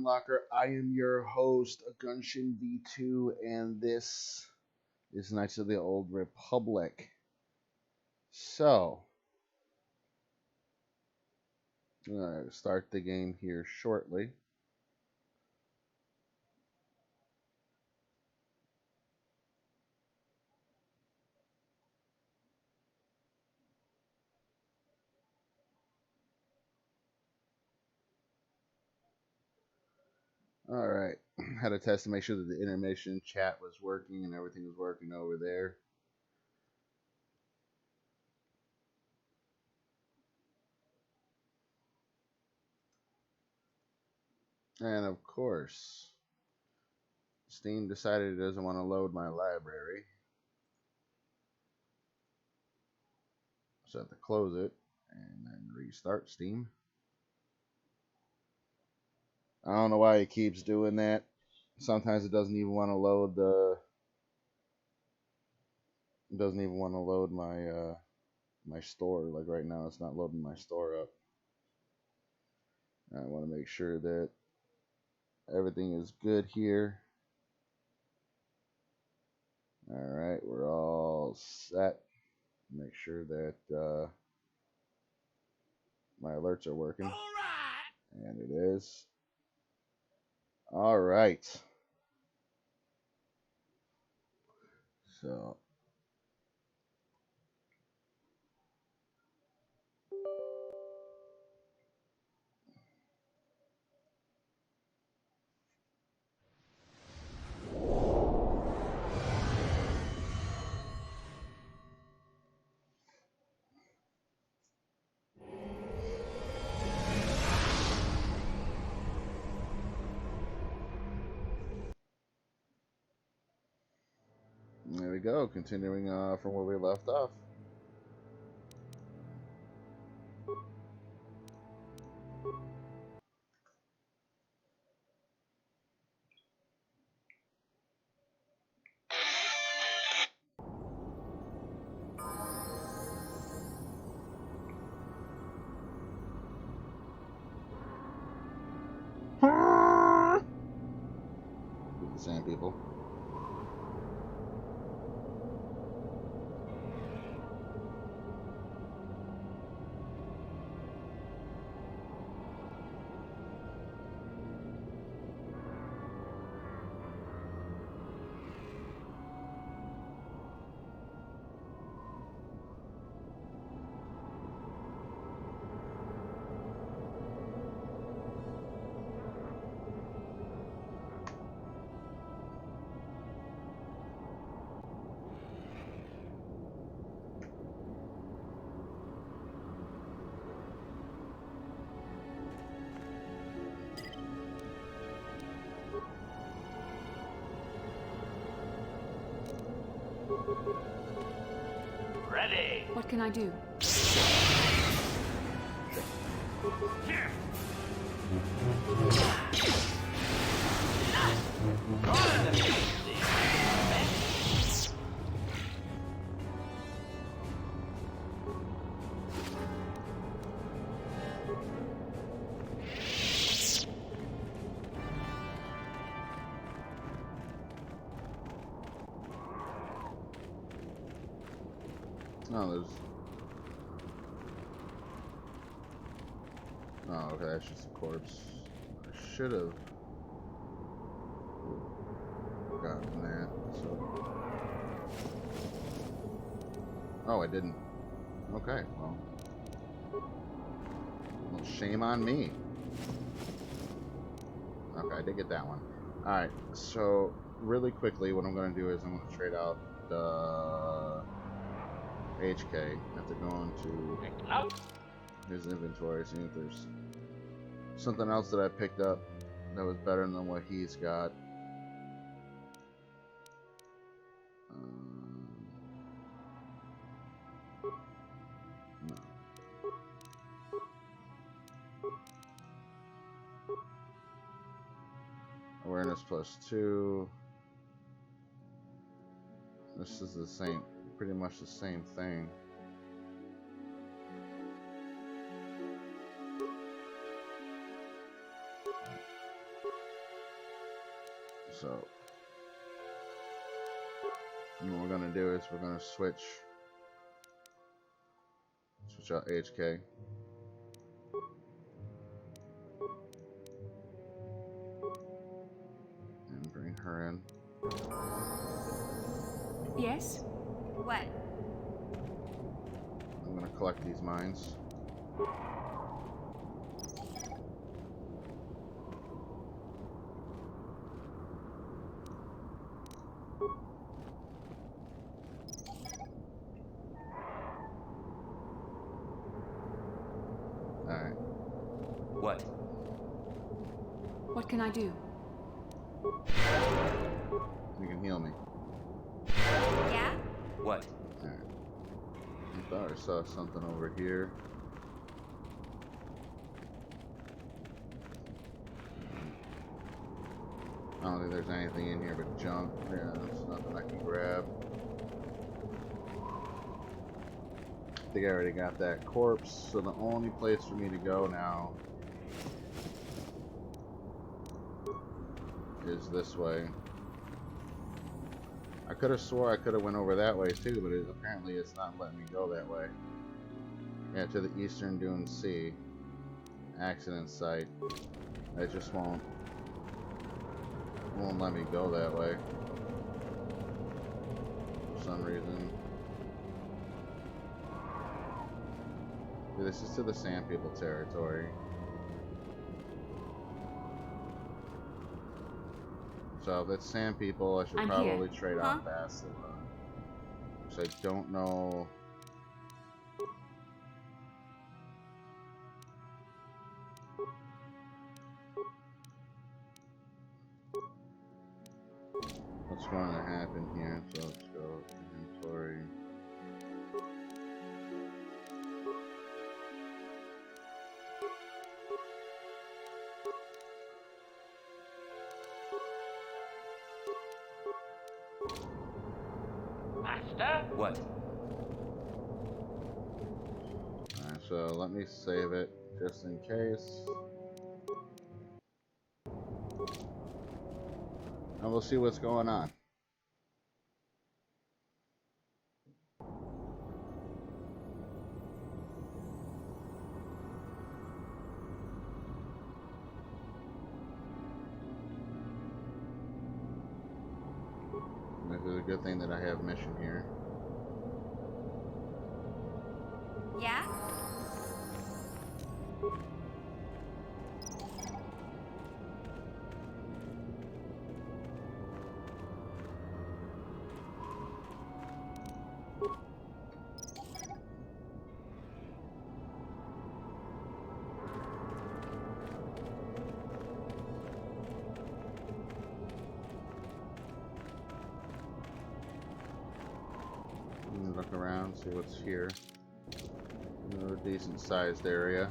Unlocker. I am your host, Gunshin V2, and this is Knights of the Old Republic. So, I'm going to start the game here shortly. Alright, had to test to make sure that the intermission chat was working and everything was working over there. And of course, Steam decided it doesn't want to load my library. So I have to close it and then restart Steam. I don't know why it keeps doing that. Sometimes it doesn't even want to load the. It doesn't even want to load my my store. Like right now, it's not loading my store up. I want to make sure that everything is good here. All right, we're all set. Make sure that my alerts are working. All right. And it is. All right. So. There we go, continuing from where we left off. With the same people. Ready. What can I do? No, there's. Oh, okay, that's just a corpse. I should have gotten that. So. Oh, I didn't. Okay, well, shame on me. Okay, I did get that one. Alright, so really quickly, what I'm going to do is I'm going to trade out the HK. I have to go into his inventory, see if there's something else that I picked up that was better than what he's got. No. Awareness +2. This is the same, pretty much the same thing. So what we're gonna do is we're gonna switch out HK. And bring her in. Yes? What? I'm gonna collect these mines. Alright. What? What can I do? You can heal me. Yeah? What? Alright. I thought I saw something over here. I don't think there's anything in here but junk. Yeah, there's nothing I can grab. I think I already got that corpse, so the only place for me to go now is this way. I could have swore I could have went over that way too, but apparently it's not letting me go that way. Yeah, to the Eastern Dune Sea. Accident site. It just won't let me go that way for some reason. Dude, this is to the Sand People territory. So if it's Sand People, I should probably trade out past it. So I don't know. What's going to happen here? So let's go inventory. Master? What? Alright, so let me save it just in case. And we'll see what's going on. This is a good thing that I have mission here. Yeah? Look around, see what's here. A decent sized area.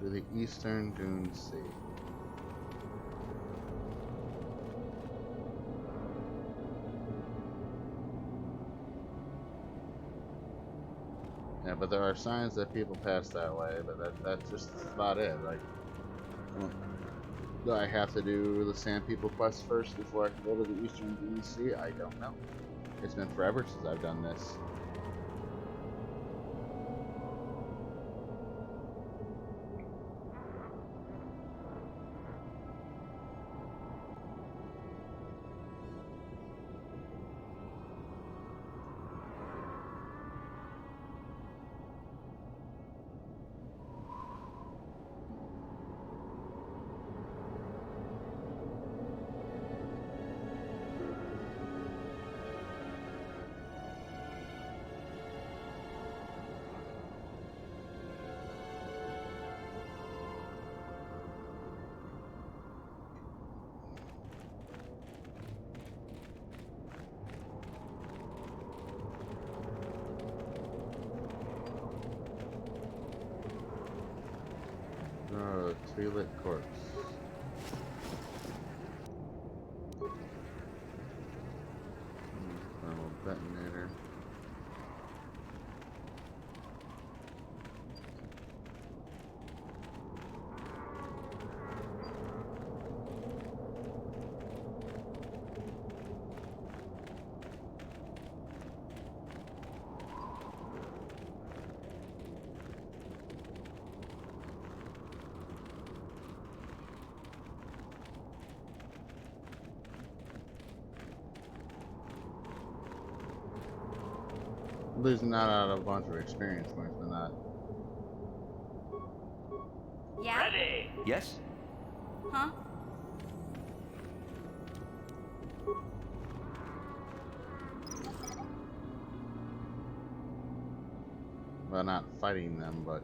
To the Eastern Dune Sea. Yeah, but there are signs that people pass that way, but that's just about it. Like, do I have to do the Sand People quest first before I can go to the Eastern Dune Sea? I don't know. It's been forever since I've done this. Twi'lek corpse. Thermal detonator. Losing out on a bunch of experience points for that. Yeah? Ready. Yes? Huh? Well, not fighting them, but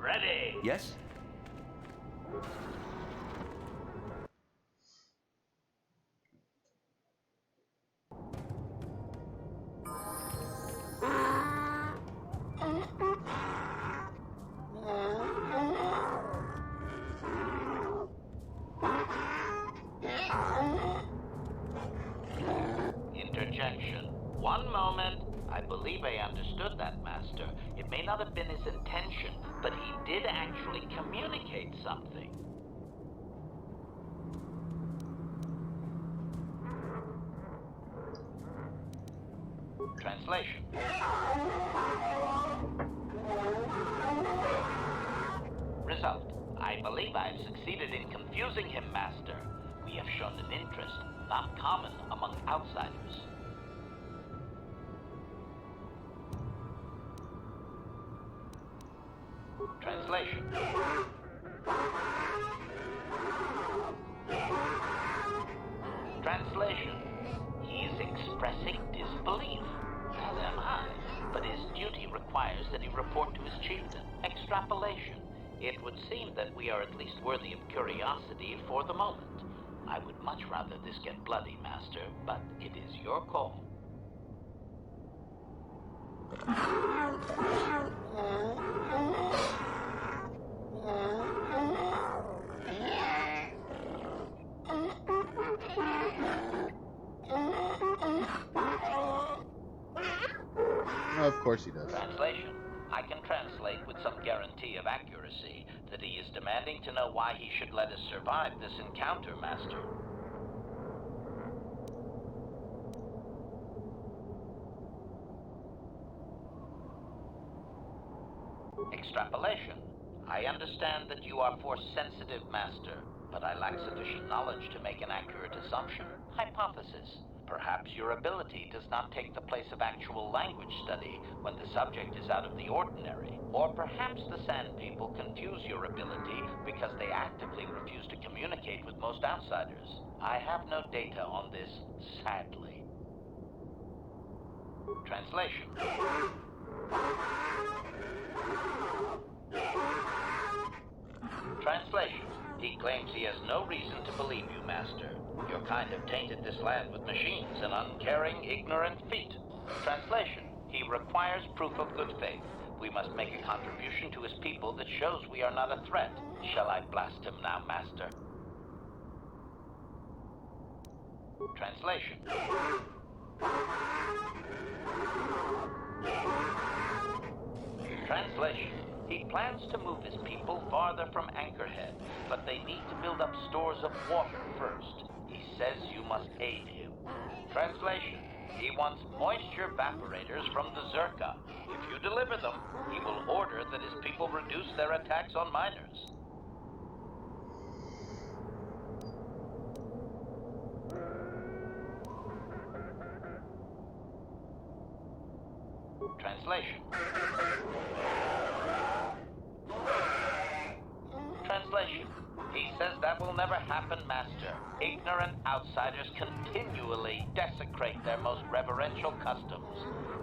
Ready. Yes? Interjection. One moment. I believe I understood that, Master. It may not have been his intention, but he did actually communicate something. Translation. Result. I believe I've succeeded in confusing him, Master. We have shown an interest not common among outsiders. Translation. Translation. He is expressing disbelief, as am I, but his duty requires that he report to his chieftain. Extrapolation. It would seem that we are at least worthy of curiosity for the moment. I would much rather this get bloody, Master, but it is your call. of course he does. Translation. I can translate with some guarantee of accuracy that he is demanding to know why he should let us survive this encounter, Master. Extrapolation. I understand that you are force-sensitive, Master, but I lack sufficient knowledge to make an accurate assumption. Hypothesis. Perhaps your ability does not take the place of actual language study when the subject is out of the ordinary. Or perhaps the Sand People confuse your ability because they actively refuse to communicate with most outsiders. I have no data on this, sadly. Translation. Translation. He claims he has no reason to believe you, Master. Your kind have tainted this land with machines and uncaring, ignorant feet. Translation. He requires proof of good faith. We must make a contribution to his people that shows we are not a threat. Shall I blast him now, Master? Translation. Translation. He plans to move his people farther from Anchorhead, but they need to build up stores of water first. He says you must aid him. Translation. He wants moisture evaporators from the Zerka. If you deliver them, he will order that his people reduce their attacks on miners. Translation. Translation. He says that will never happen. Revan Master, ignorant outsiders continually desecrate their most reverential customs.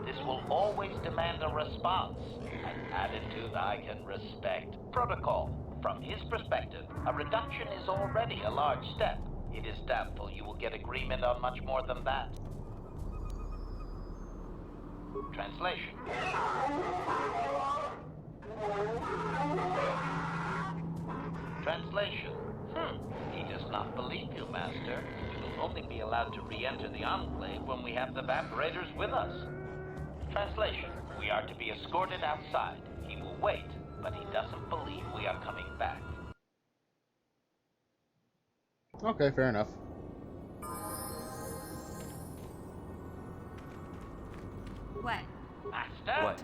This will always demand a response, an attitude I can respect. Protocol. From his perspective, a reduction is already a large step. It is doubtful you will get agreement on much more than that. Translation. Translation. He does not believe you, Master. We will only be allowed to re-enter the Enclave when we have the Vaporators with us. Translation. We are to be escorted outside. He will wait, but he doesn't believe we are coming back. Okay, fair enough. What? Master? What?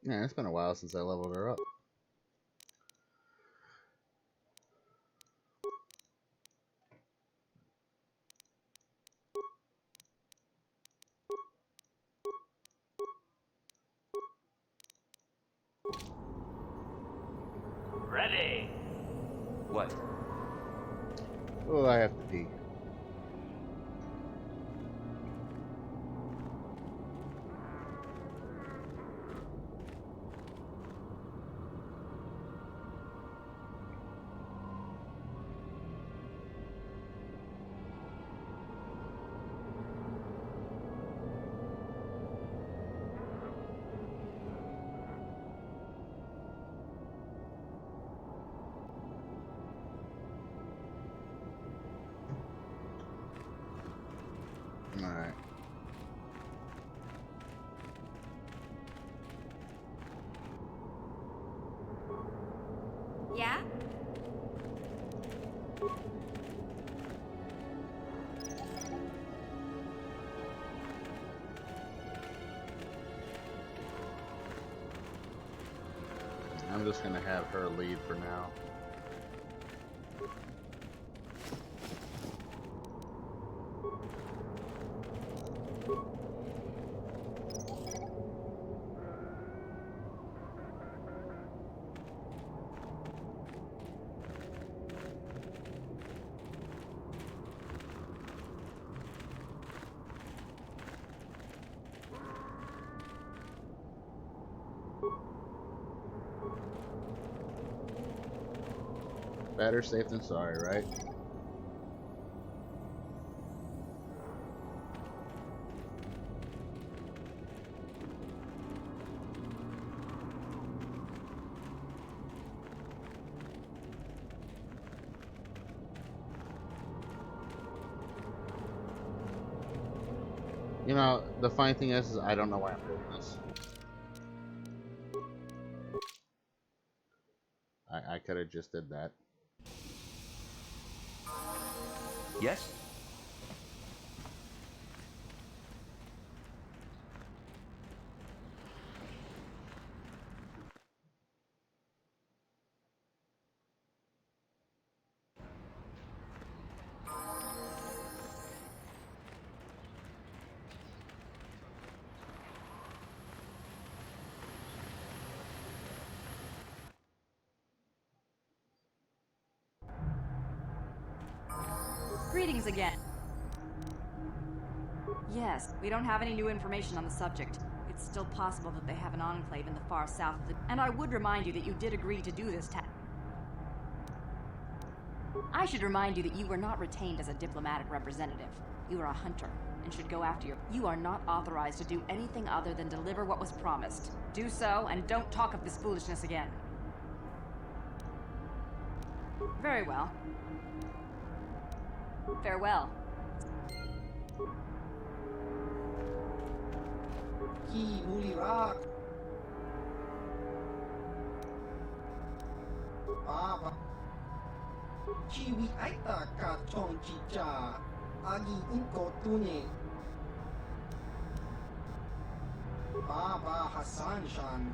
Yeah, it's been a while since I leveled her up. Ready. What? Oh, I have to pee. Alright. Yeah? I'm just gonna have her lead for now. Better safe than sorry, right? You know, the funny thing is I don't know why I'm doing this. I could have just did that. Yes? Greetings again. Yes, we don't have any new information on the subject. It's still possible that they have an enclave in the far south of the... And I would remind you that you did agree to do this I should remind you that you were not retained as a diplomatic representative. You are a hunter, and should go after your... You are not authorized to do anything other than deliver what was promised. Do so, and don't talk of this foolishness again. Very well. Farewell. Ki Mulirak. Baba. Chiwi Aita Ka Chong Chicha. Agi Inko Tune. Baba Hassan Shan.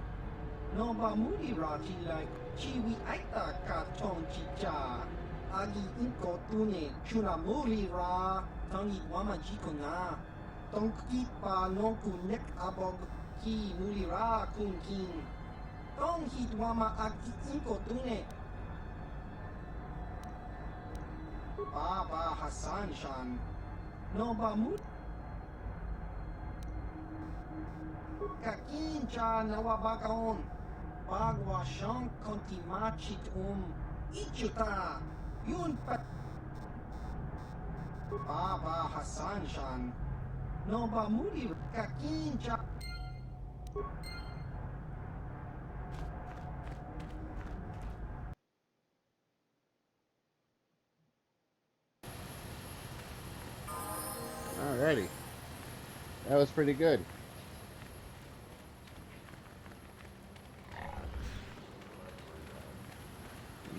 Noba Mulirak like Chiwi Aita Ka Chong Chicha. Agi Inko Tune. Chuna Mulira. Tangi Wama Jikona. Tongki pa nongku nek abog ki mulira kun kin. Tong hit wama aki inko tune. Baba Hassan Shan. No ba mut. Kakin cha nawabakaon. Bagwa shank konti machit Ichuta. Yun pat. Baba Hassan Shan. No ba muri kakincha. Alrighty. That was pretty good.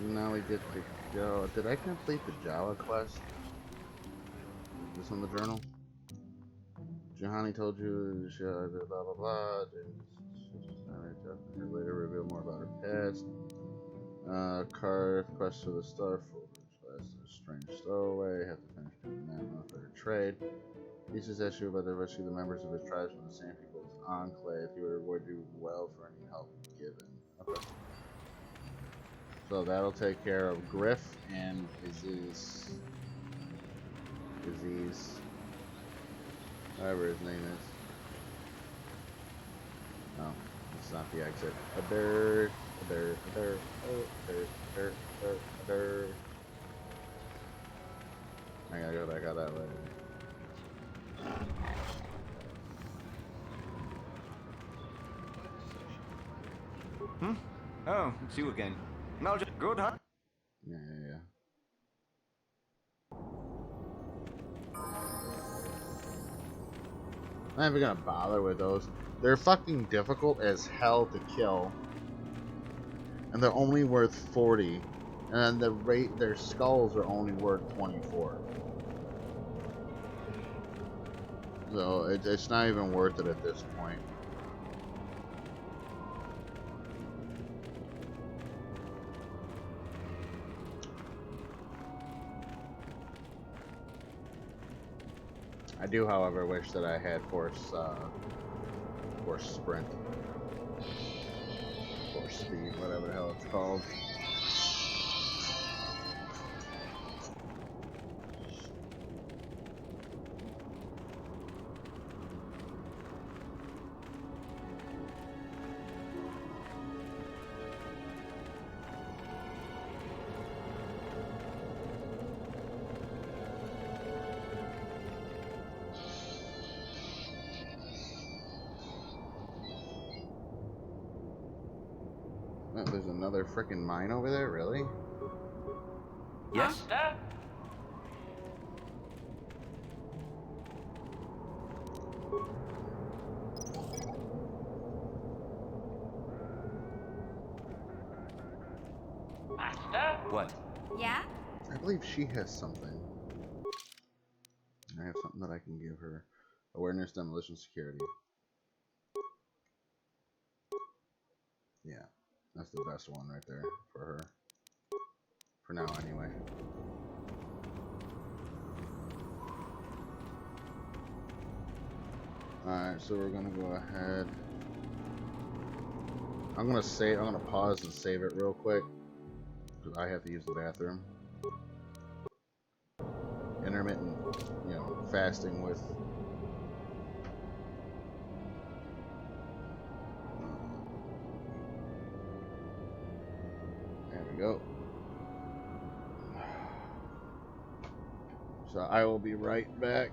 Now we get to go. Did I complete the Java quest? Is this on the journal? Jahani told you blah blah blah. Later reveal more about her past. Card quest for the Star Forge. Strange stowaway. Have to finish doing that for her trade. Pieces asked you about the rescue the members of his tribes from the Sand People's Enclave. He would reward you well for any help given. Okay. So that'll take care of Griff and Disease. Whatever his name is. No, it's not the exit. I gotta go back out that way. Oh, it's you again. No, just good, huh? Yeah. I'm not even gonna bother with those. They're fucking difficult as hell to kill. And they're only worth 40. And their skulls are only worth 24. So it's not even worth it at this point. I do, however, wish that I had force sprint, force speed, whatever the hell it's called. Oh, there's another freaking mine over there, really? Yes? Master? believe she has something. I have something that I can give her. Awareness, demolition, security. Yeah, that's the best one right there for her. For now, anyway. Alright, so we're gonna go ahead. I'm gonna pause and save it real quick. Because I have to use the bathroom. Intermittent, you know, fasting with there we go. So I will be right back.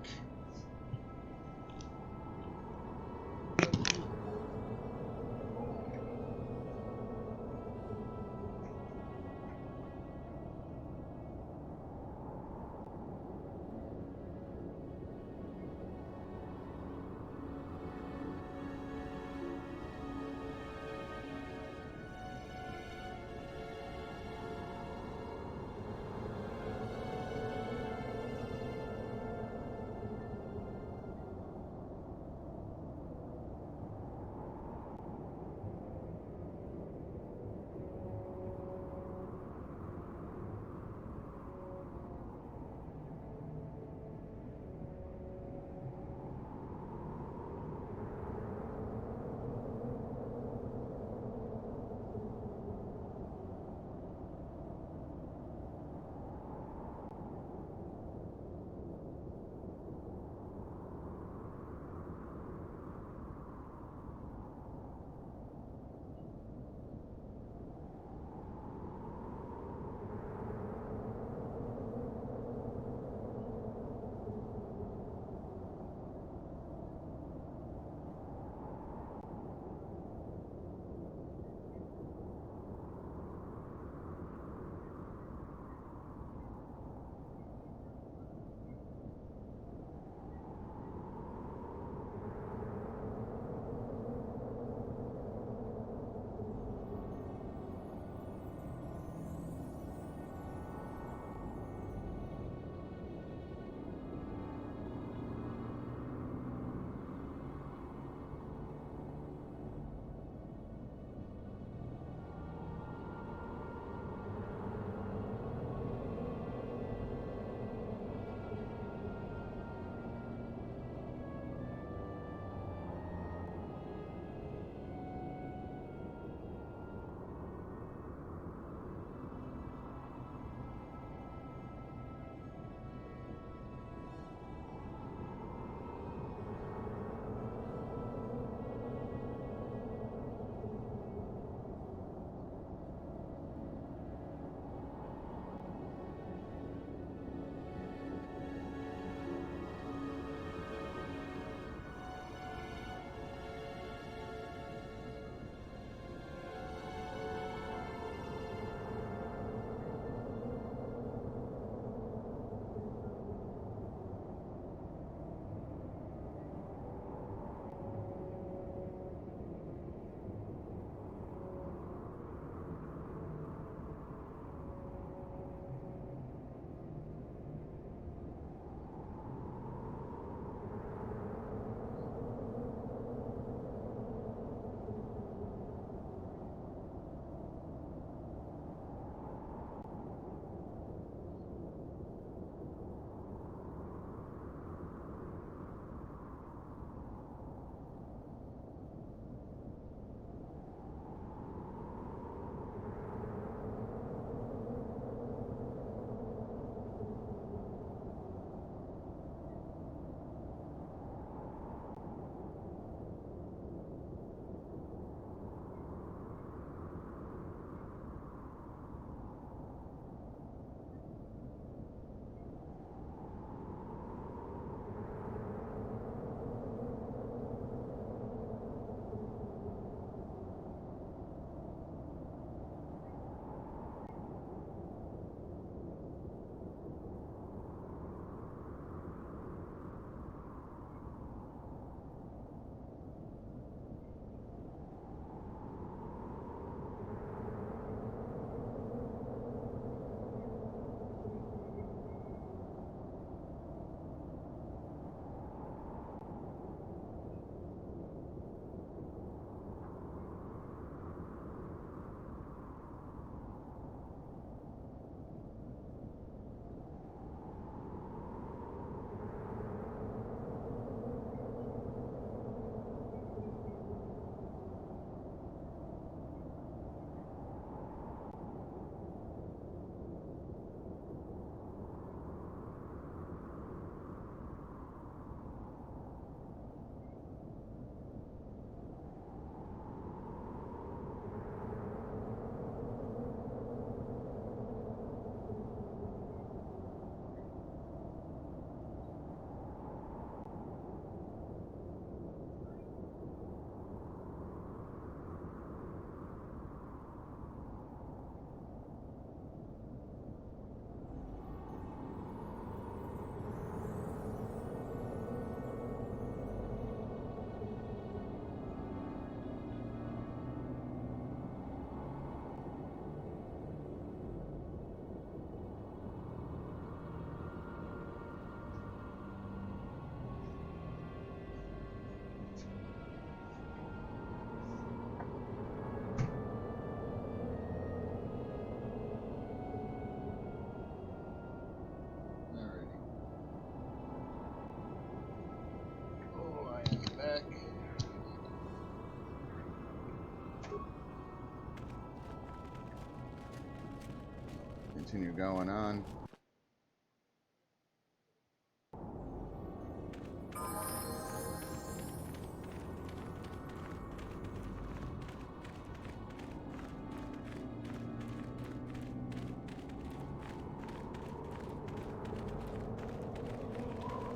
continue going on.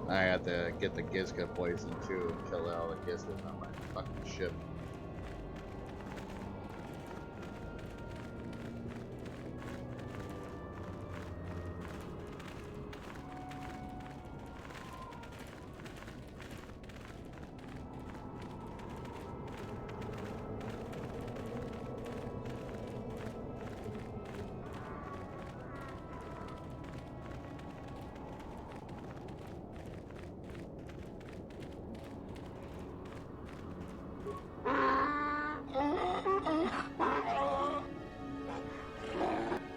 I had to get the Gizka poison too and kill all the Gizkas on my fucking ship.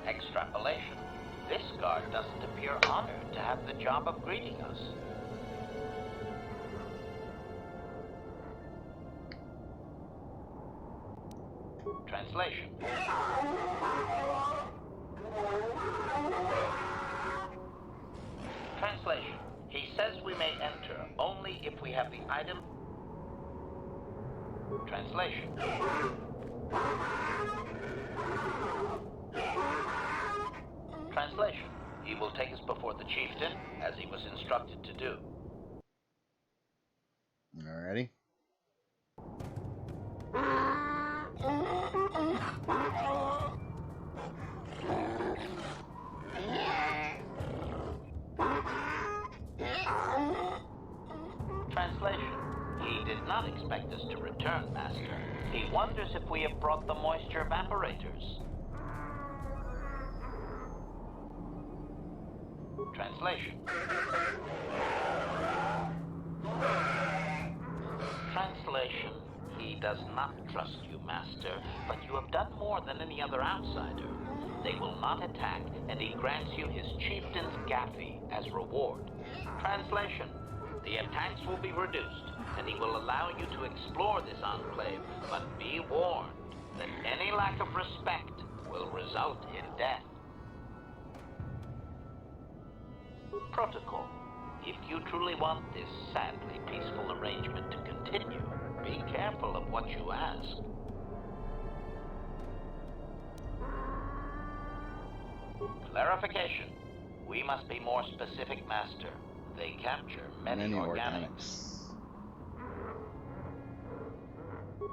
Extrapolation. This guard doesn't appear honored to have the job of greeting us. Translation. Translation. He says we may enter only if we have the item. Translation. Translation. He will take us before the chieftain, as he was instructed to do. Alrighty. Translation. He did not expect us to return, Master. He wonders if we have brought the moisture evaporators. Translation. Translation. He does not trust you, Master, but you have done more than any other outsider. They will not attack, and he grants you his chieftain's gaffy as reward. Translation. The attacks will be reduced, and he will allow you to explore this enclave, but be warned that any lack of respect will result in death. Protocol. If you truly want this sadly peaceful arrangement to continue, be careful of what you ask. Clarification. We must be more specific, Master. They capture many organics.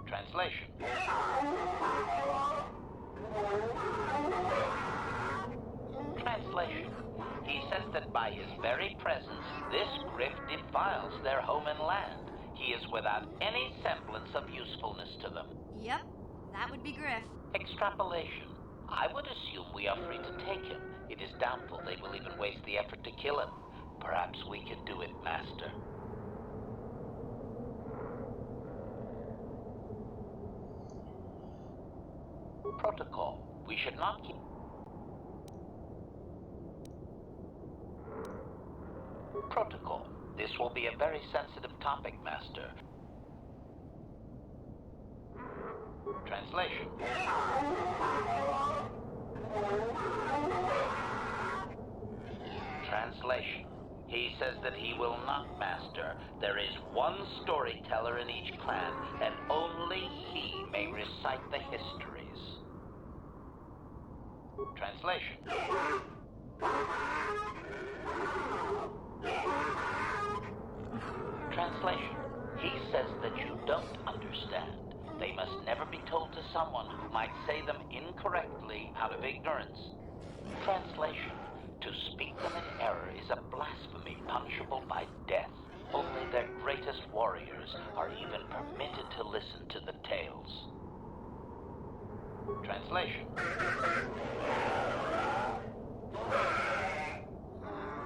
Translation. Translation. He says that by his very presence, this grift defiles their home and land. He is without any semblance of usefulness to them. Yep, that would be Griff. Extrapolation. I would assume we are free to take him. It is doubtful they will even waste the effort to kill him. Perhaps we can do it, Master. Protocol. We should not keep... Protocol. This will be a very sensitive topic, Master. Translation. Translation. He says that he will not, Master. There is one storyteller in each clan, and only he may recite the histories. Translation. Translation. He says that you don't understand. They must never be told to someone who might say them incorrectly out of ignorance. Translation. To speak them in error is a blasphemy punishable by death. Only their greatest warriors are even permitted to listen to the tales. Translation.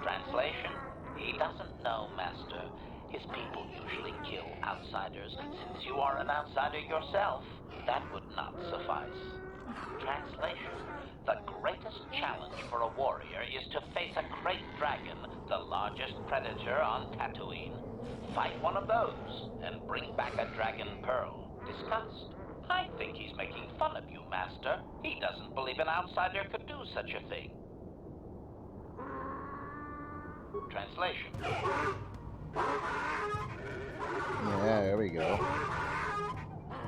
Translation. He doesn't know, Master. His people usually kill outsiders. Since you are an outsider yourself, that would not suffice. Translation. The greatest challenge for a warrior is to face a great dragon, the largest predator on Tatooine. Fight one of those, and bring back a dragon pearl. Discussed. I think he's making fun of you, Master. He doesn't believe an outsider could do such a thing. Translation. Yeah, there we go.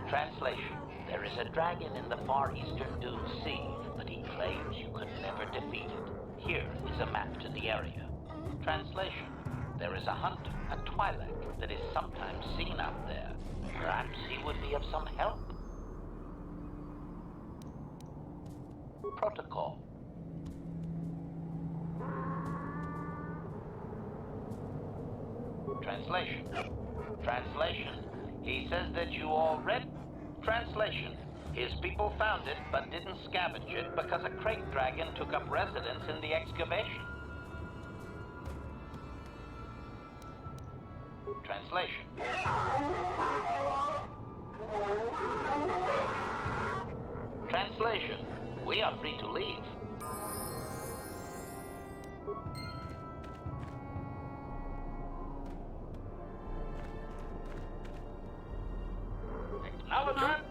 Translation. There is a dragon in the far eastern Dune Sea, but he claims you could never defeat it. Here is a map to the area. Translation. There is a hunter, a Twi'lek, that is sometimes seen out there. Perhaps he would be of some help. Protocol. Translation. Translation. He says that you all read. Translation. His people found it, but didn't scavenge it because a crate dragon took up residence in the excavation. Translation. Translation. We are free to leave. Acknowledgement.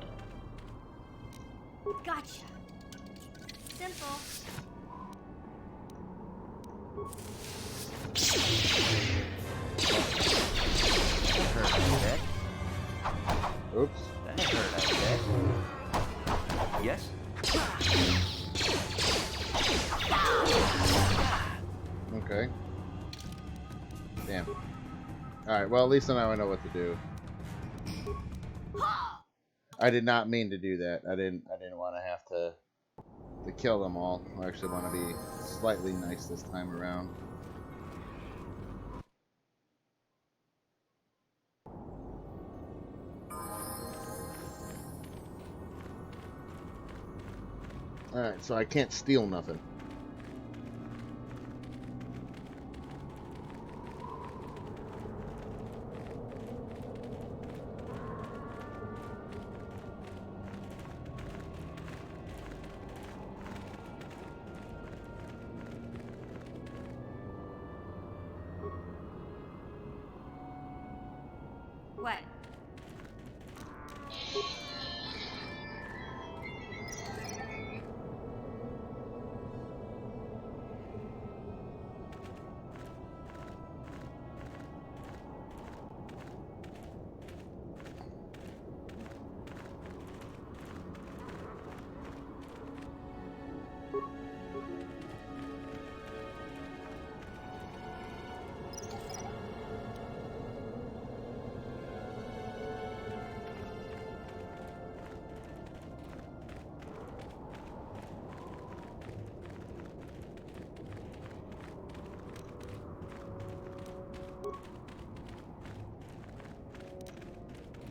Gotcha. Simple. Oops. That hurt, I bet. Yes? Okay. Damn. Alright, well at least now I know what to do. I did not mean to do that. I didn't want to have to kill them all. I actually want to be slightly nice this time around. Alright, so I can't steal nothing. What?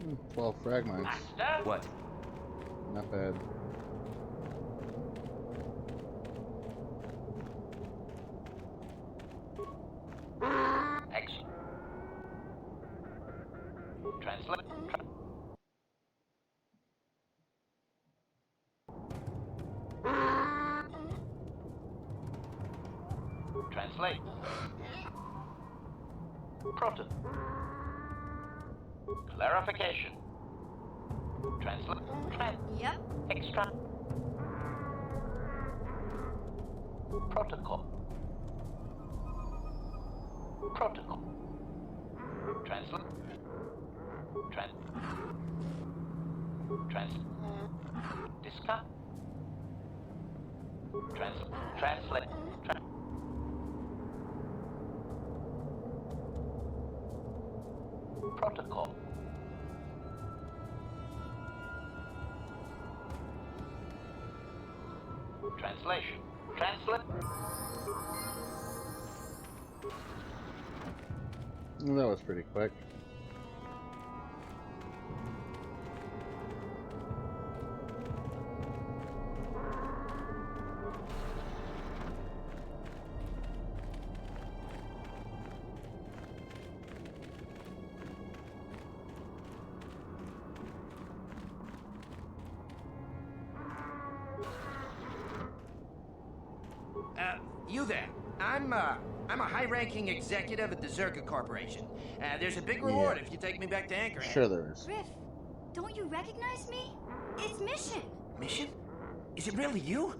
Hmm, 12 fragments. Master? What? Not bad. Excellent. Translate. Translate. Proton. Clarification. Translate. Yep. Extra. Protocol. Protocol. Translate. Discuss. Translate. Protocol. Translation. Translate. Well, that was pretty quick. You there. I'm a high-ranking executive at the Zerka Corporation. There's a big reward if you take me back to Anchorhead. Sure there is. Griff, don't you recognize me? It's Mission. Mission? Is it really you?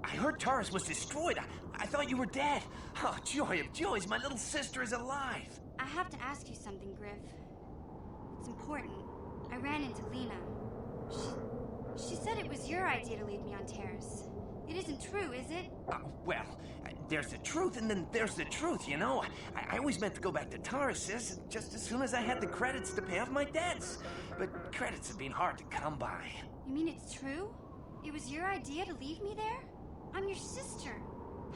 I heard Taurus was destroyed. I thought you were dead. Oh, joy of joys, my little sister is alive. I have to ask you something, Griff. It's important. I ran into Lena. She said it was your idea to leave me on Terrace. It isn't true, is it? Well, there's the truth and then there's the truth, you know? I always meant to go back to Taurus, sis, just as soon as I had the credits to pay off my debts. But credits have been hard to come by. You mean it's true? It was your idea to leave me there? I'm your sister.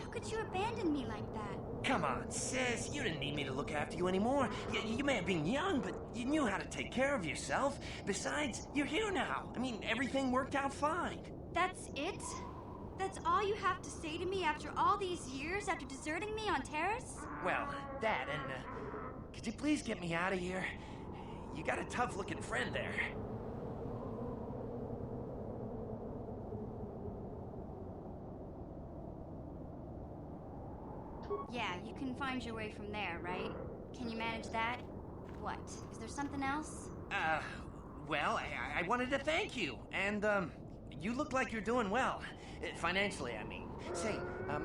How could you abandon me like that? Come on, sis. You didn't need me to look after you anymore. You may have been young, but you knew how to take care of yourself. Besides, you're here now. I mean, everything worked out fine. That's it? That's all you have to say to me after all these years, after deserting me on Terrace? Well, that and, could you please get me out of here? You got a tough-looking friend there. Yeah, you can find your way from there, right? Can you manage that? What? Is there something else? Well, I wanted to thank you, and, you look like you're doing well. Financially, I mean. Say,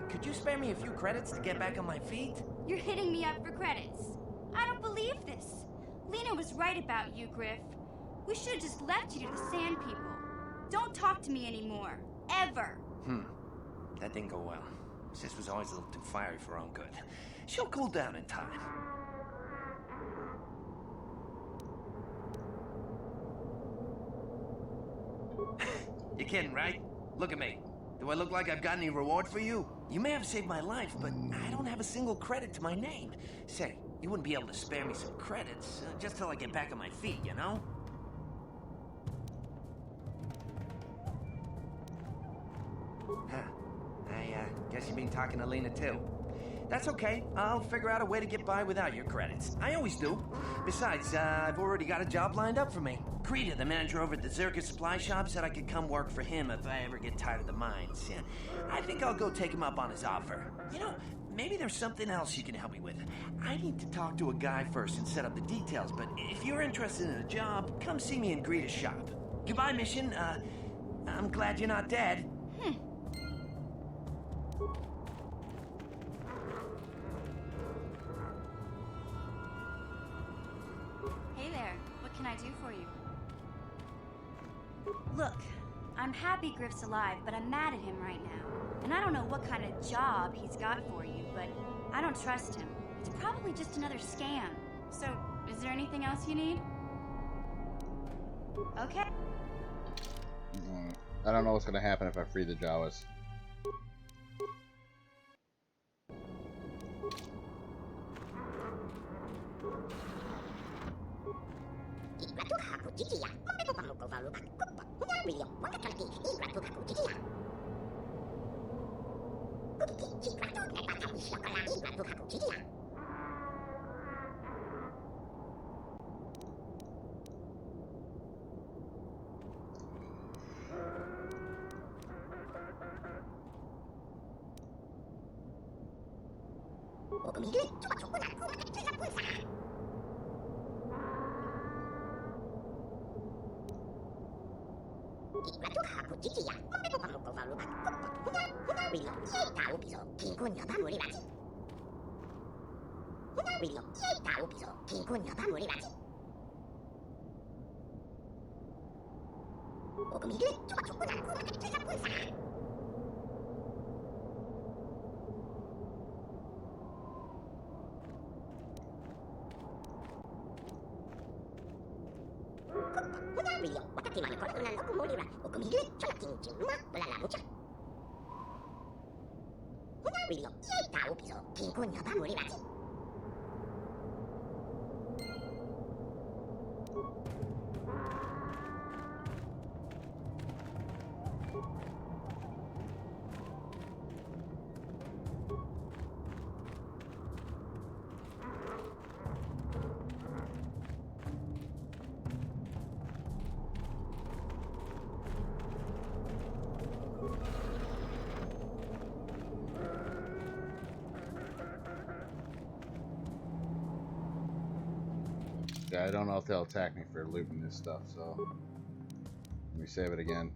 could you spare me a few credits to get back on my feet? You're hitting me up for credits. I don't believe this. Lena was right about you, Griff. We should have just left you to the Sand People. Don't talk to me anymore. Ever. That didn't go well. Sis was always a little too fiery for her own good. She'll cool down in time. You're kidding, right? Look at me. Do I look like I've got any reward for you? You may have saved my life, but I don't have a single credit to my name. Say, you wouldn't be able to spare me some credits, just till I get back on my feet, you know? Huh. I guess you've been talking to Lena, too. That's okay. I'll figure out a way to get by without your credits. I always do. Besides, I've already got a job lined up for me. Krita, the manager over at the Zerka supply shop, said I could come work for him if I ever get tired of the mines. Yeah, I think I'll go take him up on his offer. You know, maybe there's something else you can help me with. I need to talk to a guy first and set up the details, but if you're interested in a job, come see me in Greta's shop. Goodbye, Mission. I'm glad you're not dead. Hey there. What can I do for you? Look, I'm happy Griff's alive, but I'm mad at him right now. And I don't know what kind of job he's got for you, but I don't trust him. It's probably just another scam. So, is there anything else you need? Okay. I don't know what's gonna happen if I free the Jawas. I don't know if they'll attack me for looting this stuff, so let me save it again.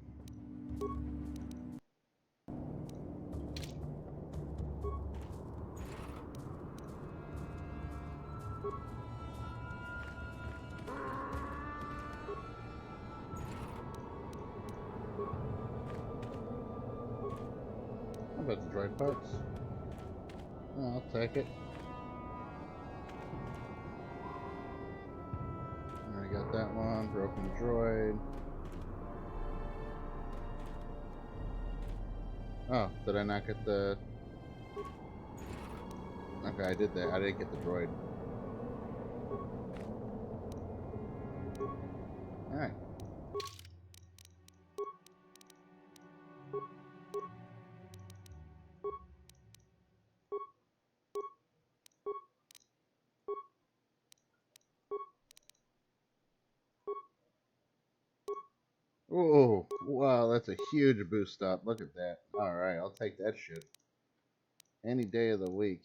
but the droid parts. Oh, I'll take it. Already got that one. Broken droid. Oh, did I not get the... Okay, I did that. I didn't get the droid. Alright. Oh, wow, that's a huge boost up. Look at that. Alright, I'll take that shit. Any day of the week.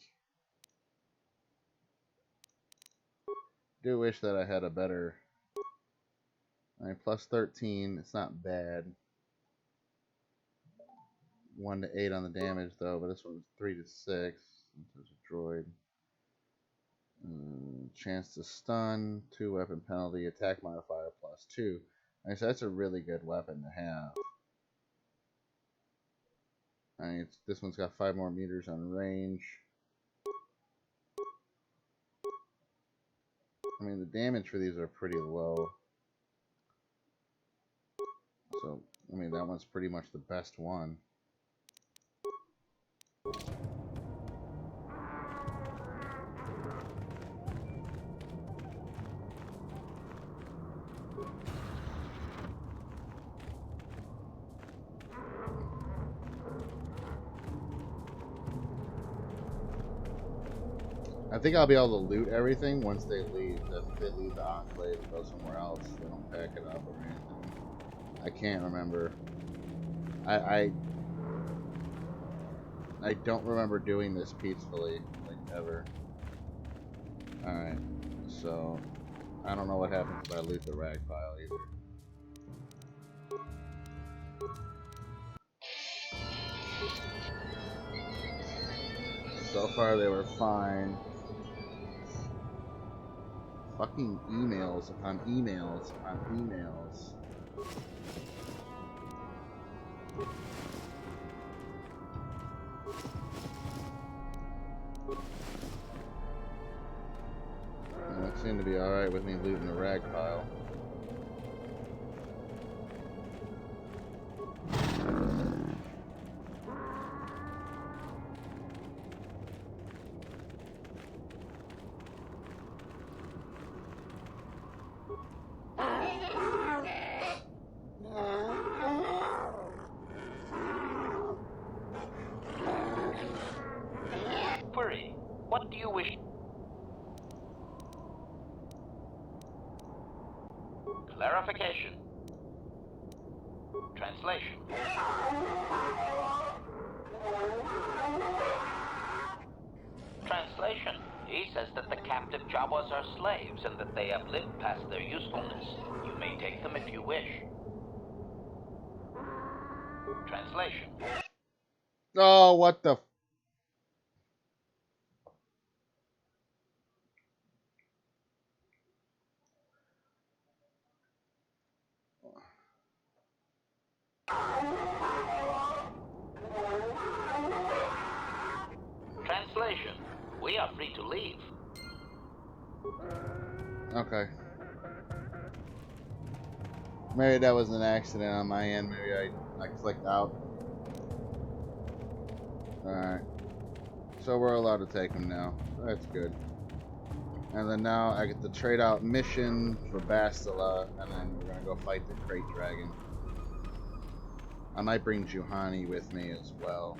Do wish that I had a better... Alright, plus 13. It's not bad. 1 to 8 on the damage, though, but this one's 3 to 6. There's a droid. Chance to stun, 2 weapon penalty, attack modifier plus 2. Alright, so that's a really good weapon to have. Alright, this one's got 5 more meters on range. I mean, the damage for these are pretty low. So, I mean, that one's pretty much the best one. I think I'll be able to loot everything once they leave. If they leave the Enclave and go somewhere else, they don't pack it up or anything. I can't remember. I don't remember doing this peacefully, like, ever. Alright, so I don't know what happens if I loot the rag pile either. So far they were fine. Fucking emails upon emails upon emails. That seemed to be alright with me looting the rag pile. Query. What do you wish? Clarification. Translation. Translation. He says that the captive Jawas are slaves and that they have lived past their usefulness. You may take them if you wish. Translation. Oh, what the... Translation. We are free to leave. Okay. Maybe that was an accident on my end. Maybe I clicked out. Alright. So we're allowed to take them now. That's good. And then now I get the trade out mission for Bastila, and then we're gonna go fight the Crate Dragon. I might bring Juhani with me as well.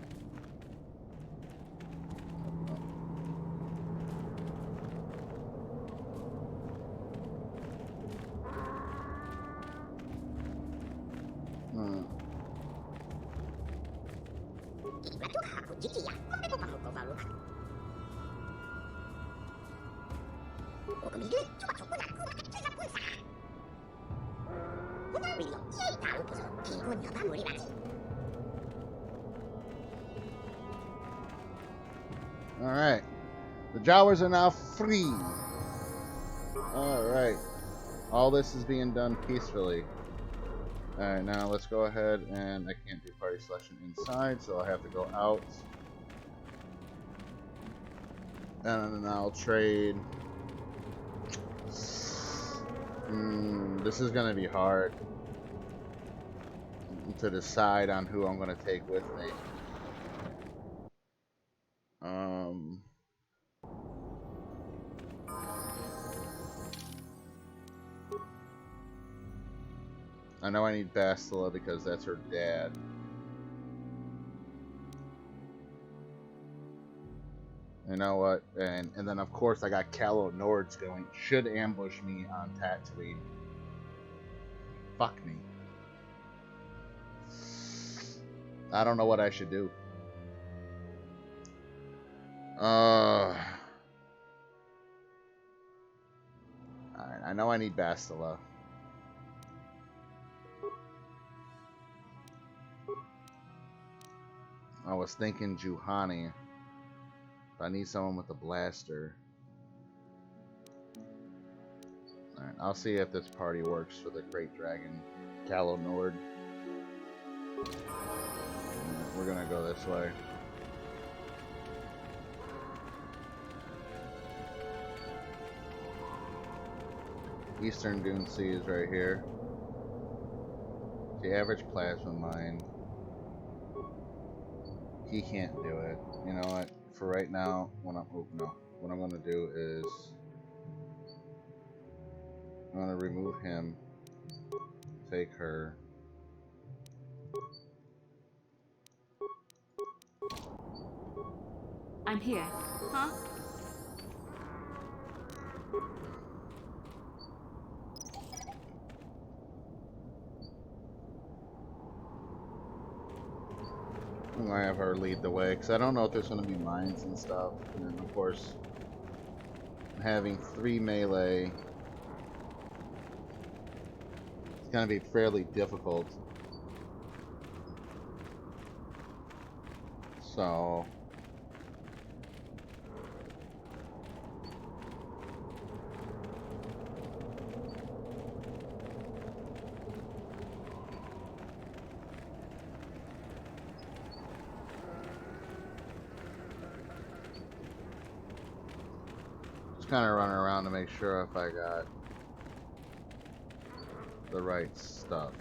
Alright. The Jawas are now free. Alright. All this is being done peacefully. Alright, now let's go ahead and I can't do party selection inside, so I'll have to go out. And then I'll trade. This is gonna be hard to decide on who I'm gonna take with me. I know I need Bastila because that's her dad. You know what? And then of course I got Calo Nords going. Should ambush me on Tatooine. Fuck me. I don't know what I should do. Alright, I know I need Bastila. I was thinking Juhani. But I need someone with a blaster. Alright, I'll see if this party works for the Great Dragon Calo Nord. We're gonna go this way. Eastern Dune Sea is right here. The average plasma mine. He can't do it. You know what? For right now, what I'm gonna do is I'm gonna remove him. Take her. I'm here. Huh? I'm gonna have her lead the way because I don't know if there's gonna be mines and stuff. And then of course, having 3 melee, it's gonna be fairly difficult. So just kind of running around to make sure if I got the right stuff.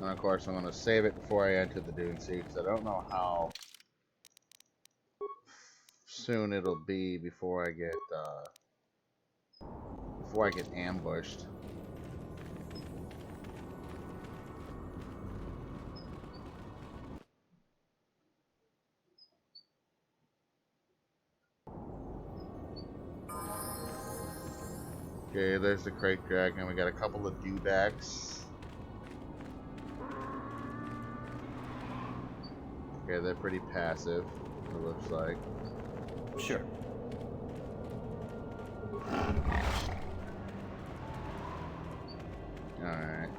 And of course, I'm going to save it before I enter the Dune Sea because I don't know how soon it'll be before I get ambushed. Okay, there's the Crate Dragon. We got a couple of dewbacks. Okay, they're pretty passive, it looks like. Sure. Alright.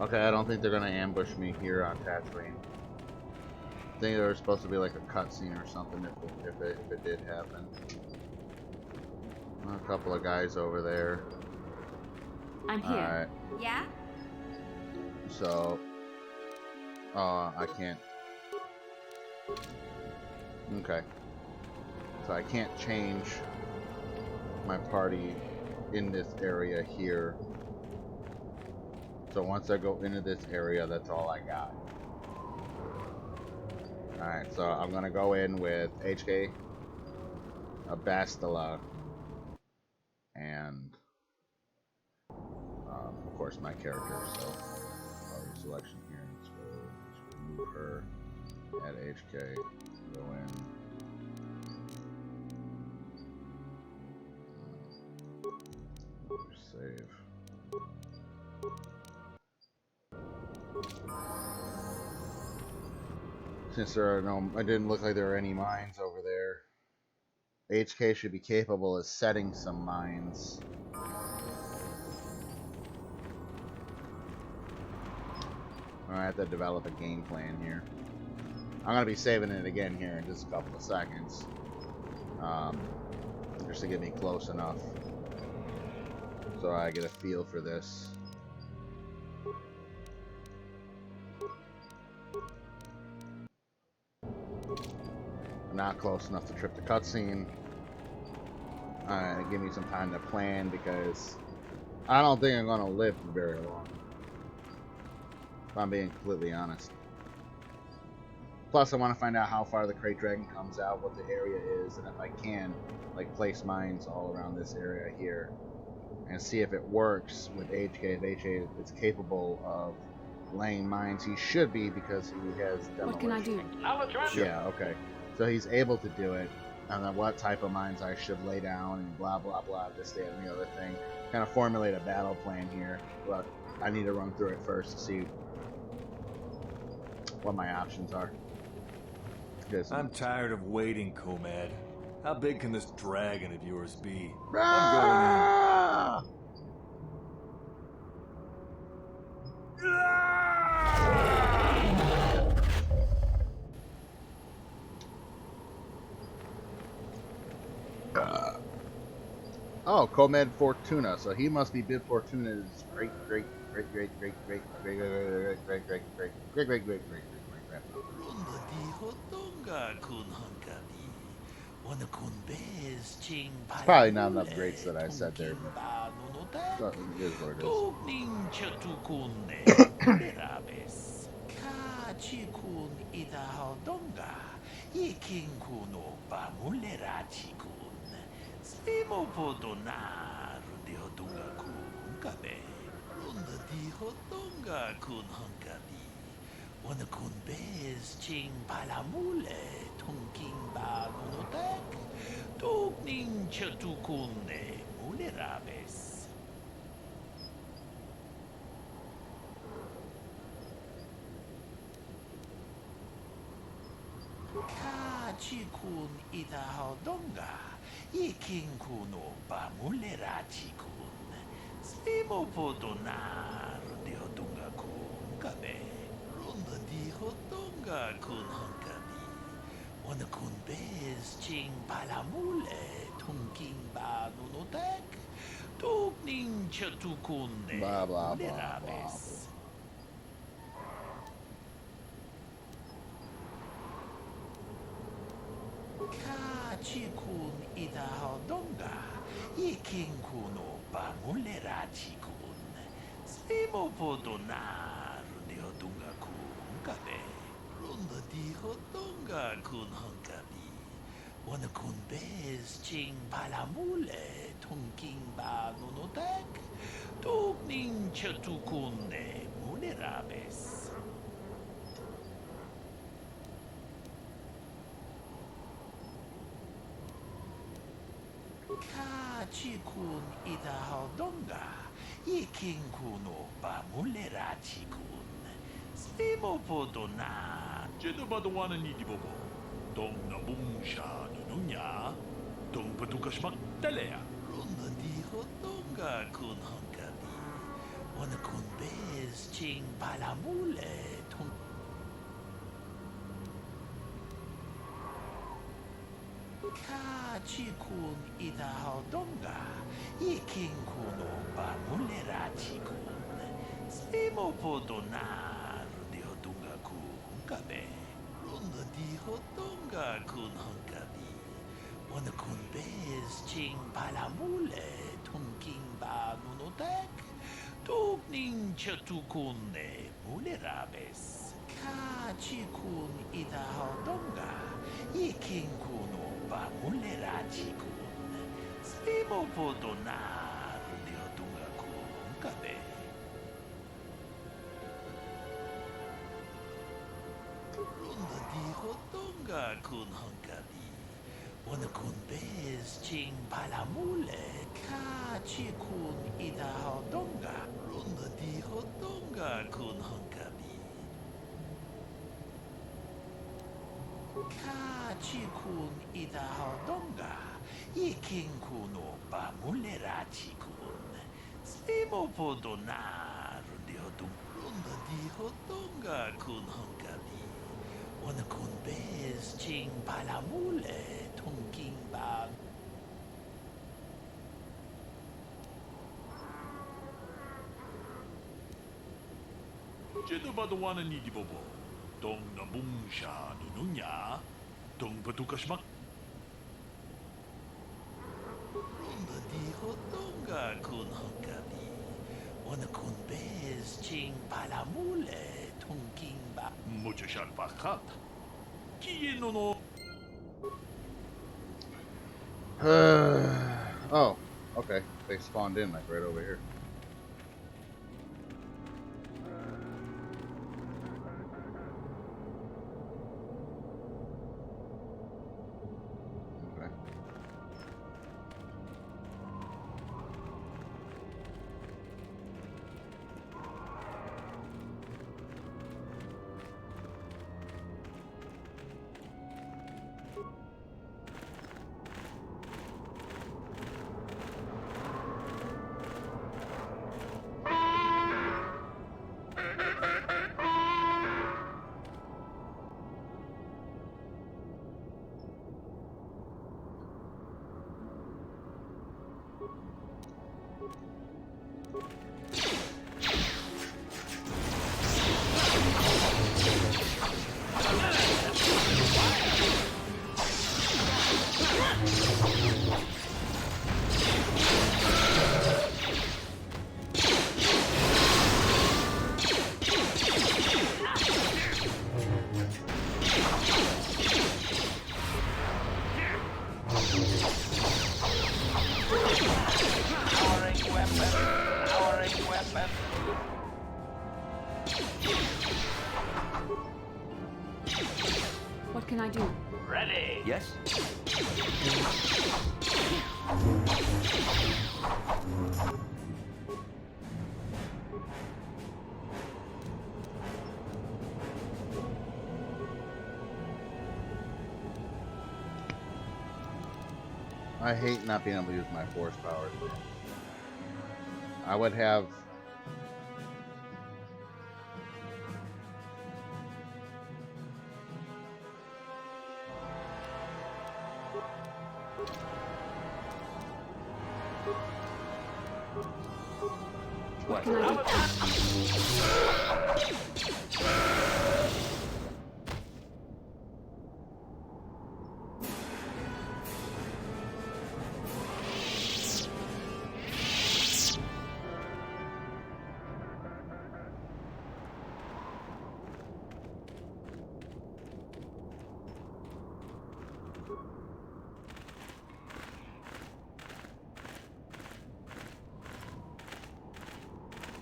Okay, I don't think they're gonna ambush me here on Tatooine. I think there was supposed to be like a cutscene or something if it did happen. A couple of guys over there. I'm here. Alright, Yeah? so I can't. Okay. So I can't change my party in this area here. So once I go into this area, that's all I got. Alright, so I'm gonna go in with HK, a Bastila, and of course my character. So party selection here. Let's remove her. Add HK. Go in. Save. Since there are no, it didn't look like there were any mines over there. HK should be capable of setting some mines. I have to develop a game plan here. I'm going to be saving it again here in just a couple of seconds. Just to get me close enough so I get a feel for this. Not close enough to trip the cutscene. Give me some time to plan because I don't think I'm going to live for very long. If I'm being completely honest. Plus, I want to find out how far the Crate Dragon comes out, what the area is, and if I can, like, place mines all around this area here. And see if it works with HK. If HK is capable of laying mines, he should be because he has demolition. What can I do? Yeah, okay. So he's able to do it. And then what type of mines I should lay down and blah, blah, blah, this, that, and the other thing. Kind of formulate a battle plan here. But I need to run through it first to see what my options are. I'm tired of waiting, Comad. How big can this dragon of yours be? I'm going in. Oh, Comed Fortuna. So he must be Bib Fortuna's great It's probably not enough greats that I said there, but it is what it is. Blah, blah, blah, blah. Kachikun idahaldonga. Iking kuno pamulera chikun. Slimo podonar dihodunga dihodonga kun hongabi. Wana kun bez ching palamule tongking bab. Jedu badawana ni di bobo. Dong nabung sha nununya. Dong patukasmak. Ronda di hodonga kun hongabi. Wana kun bez ching palamule tongking ba. Mucho shalpakat. Kieno no. Oh, okay. They spawned in like right over here. Okay. What can I do? Ready. Yes? I hate not being able to use my force powers. I would have. What can I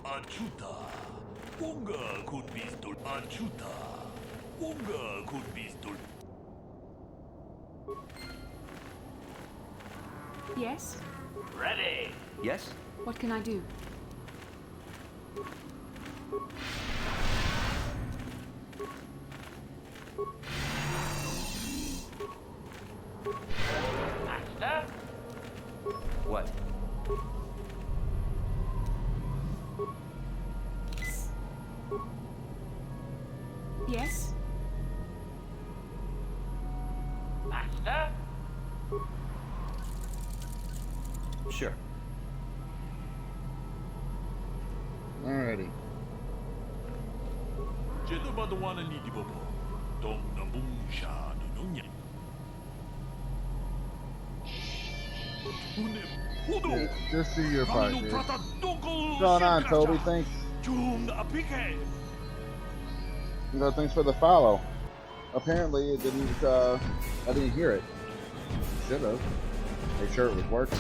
Achuta. Unga kun pistol. Achuta. Unga kun pistol. Yes? Ready. Yes? What can I do? Master. What? Yes? Master. Sure. Alrighty. Jedu badawana ni di bobo. Dong nabung sha nununya. Yeah, just do your part, dude. What's What's going on, Toby? Thanks. Thanks for the follow. Apparently, it didn't. I didn't hear it. Should have. Make sure it was working.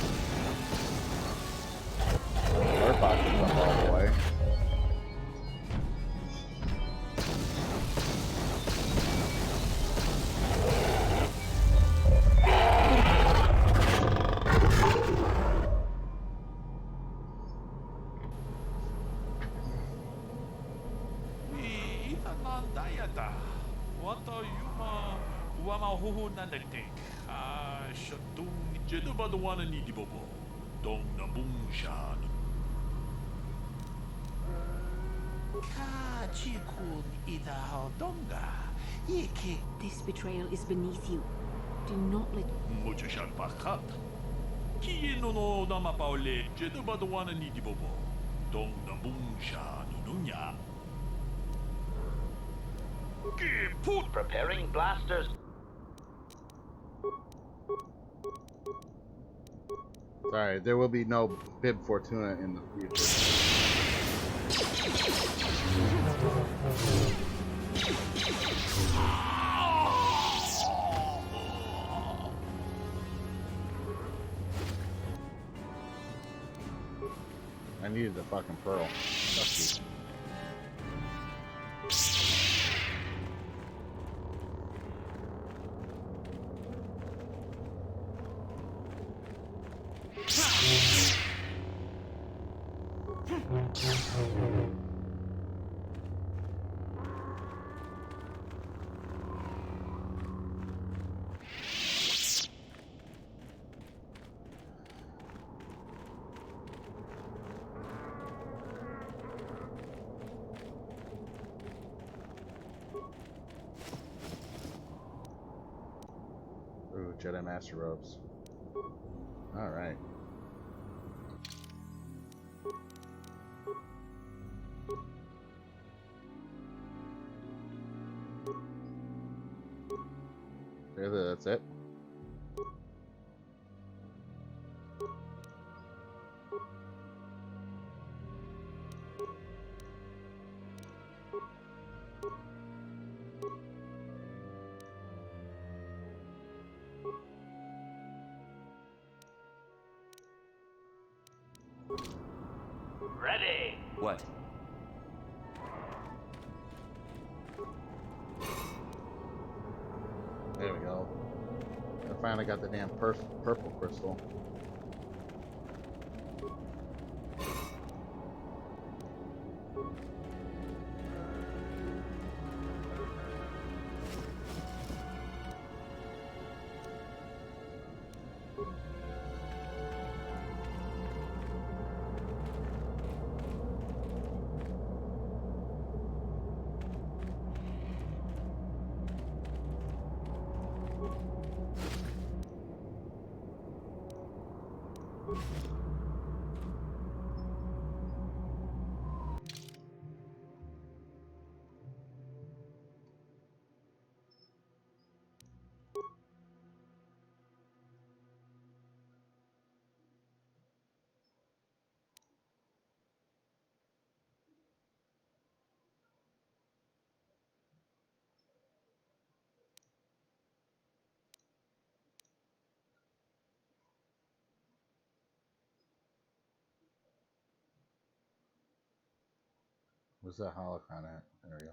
Our box is up all the way. wama hoho nanakting. Shatung jedo ba the one ni dibobo. Dong nambung sha. Ka chikun ida haldonga. Yiki. This betrayal is beneath you. Do not let... Mucho shan pakat. Kiye no dama paole. Jedo ba the one ni dibobo. Dong nambung sha nununya. Preparing blasters. Sorry, there will be no Bib Fortuna in the future. I needed the fucking pearl. Fuck you. Ooh, Jedi Master Robes. Alright. That's it. Ready. What? There we go. I finally got the damn purple crystal. Where's that holocron at? There we go.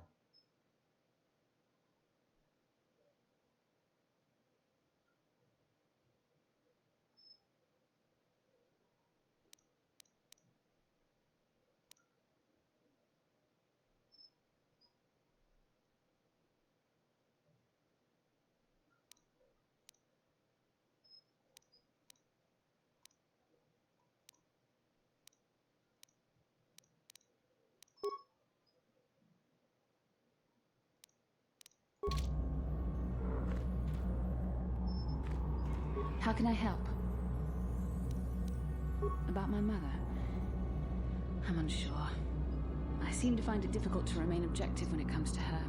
How can I help? About my mother? I'm unsure. I seem to find it difficult to remain objective when it comes to her.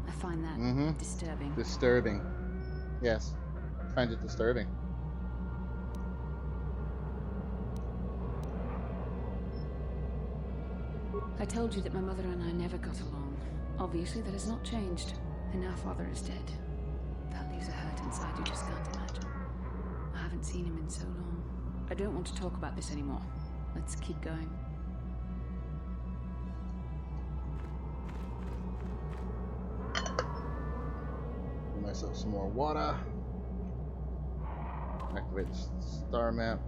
I find that disturbing. Disturbing. Yes. I find it disturbing. I told you that my mother and I never got along. Obviously, that has not changed. And now Father is dead. That leaves a hurt inside you just can't imagine. I haven't seen him in so long. I don't want to talk about this anymore. Let's keep going. Give myself some more water. Activate the star map.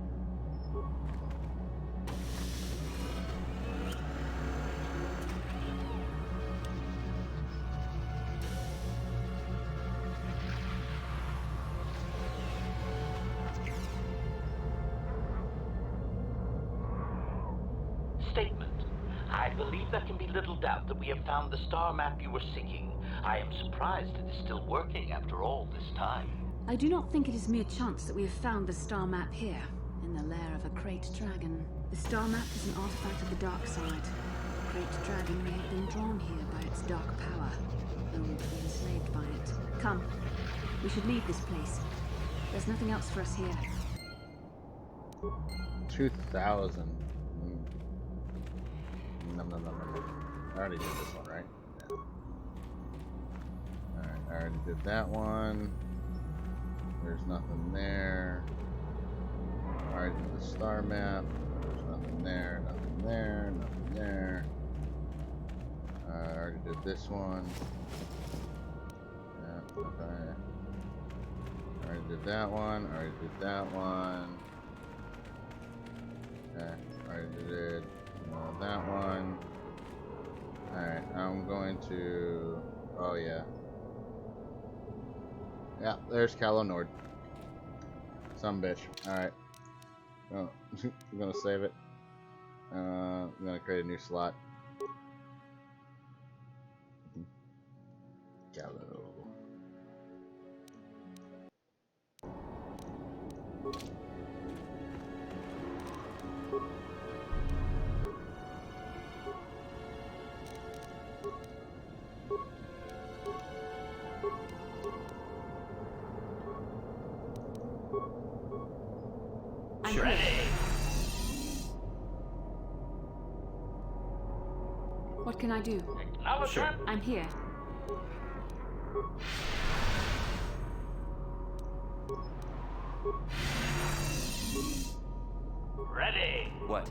statement. I believe there can be little doubt that we have found the star map you were seeking. I am surprised it is still working after all this time. I do not think it is mere chance that we have found the star map here, in the lair of a great dragon. The star map is an artifact of the dark side. The great dragon may have been drawn here by its dark power, only to be enslaved by it. Come, we should leave this place. There's nothing else for us here. 2,000. No. I already did this one, right? Yeah. Alright, I already did that one. There's nothing there. I already did the star map. There's nothing there, nothing there, nothing there. I already did this one. Yeah, okay. I already did that one. I already did that one. Okay, I already did that one. Alright, I'm going to... Oh, yeah. Yeah, there's Calo Nord. Some bitch. Alright. Oh, I'm gonna save it. I'm gonna create a new slot. Calo. What can I do? Sure. I'm here. Ready. What?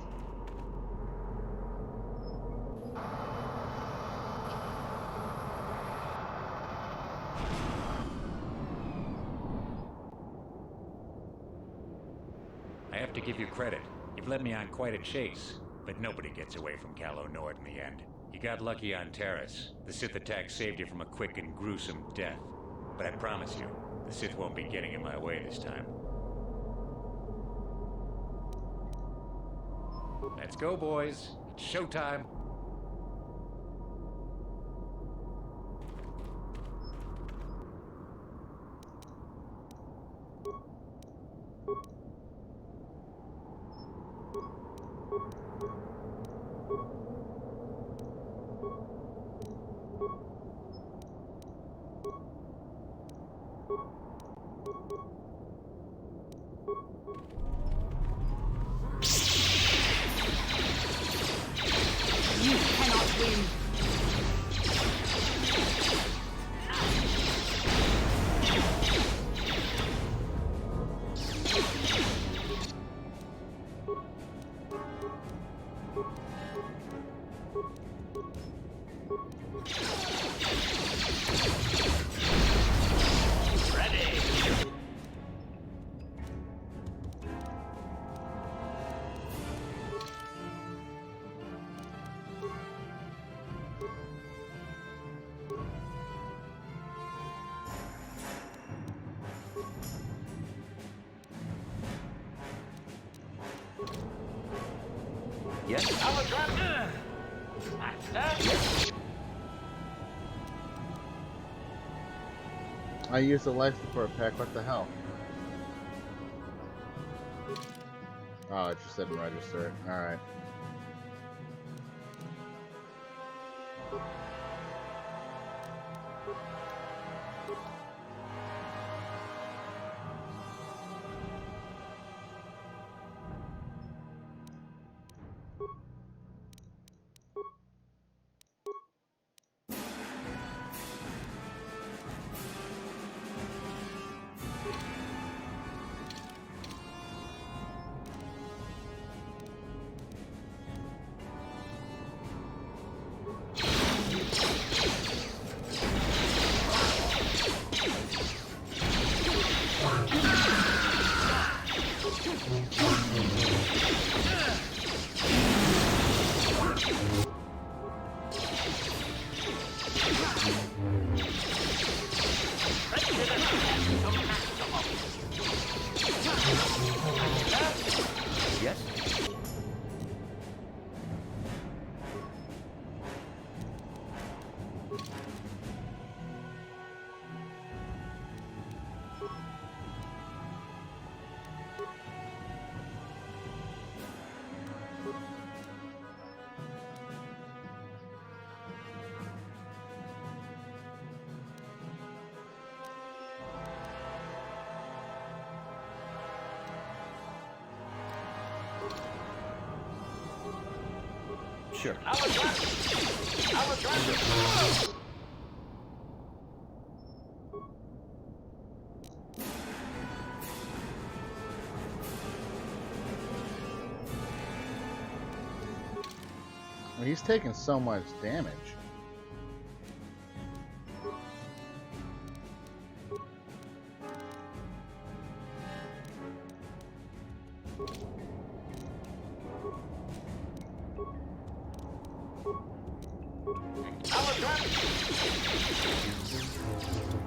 I have to give you credit. You've led me on quite a chase, but nobody gets away from Calo Nord in the end. You got lucky on Terrace. The Sith attack saved you from a quick and gruesome death. But I promise you, the Sith won't be getting in my way this time. Let's go, boys. It's showtime. You cannot win. Yes? I used a life support pack, what the hell? Oh, it just didn't register. Alright. Sure. Well, he's taking so much damage.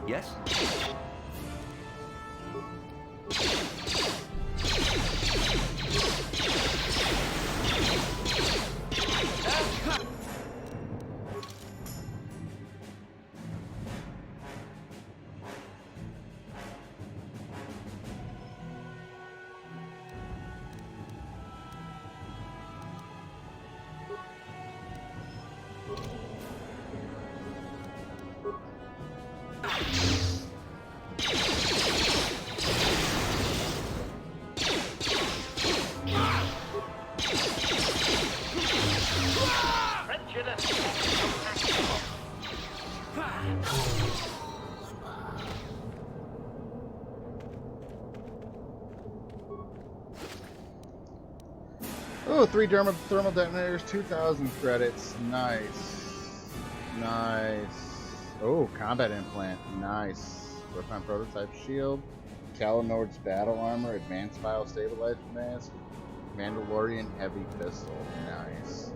Yes? Oh, 3 thermal detonators, 2,000 credits. Nice. Nice. Oh, combat implant. Nice. Revan prototype shield. Kalinord's battle armor, advanced biostabilizer mask. Mandalorian heavy pistol. Nice.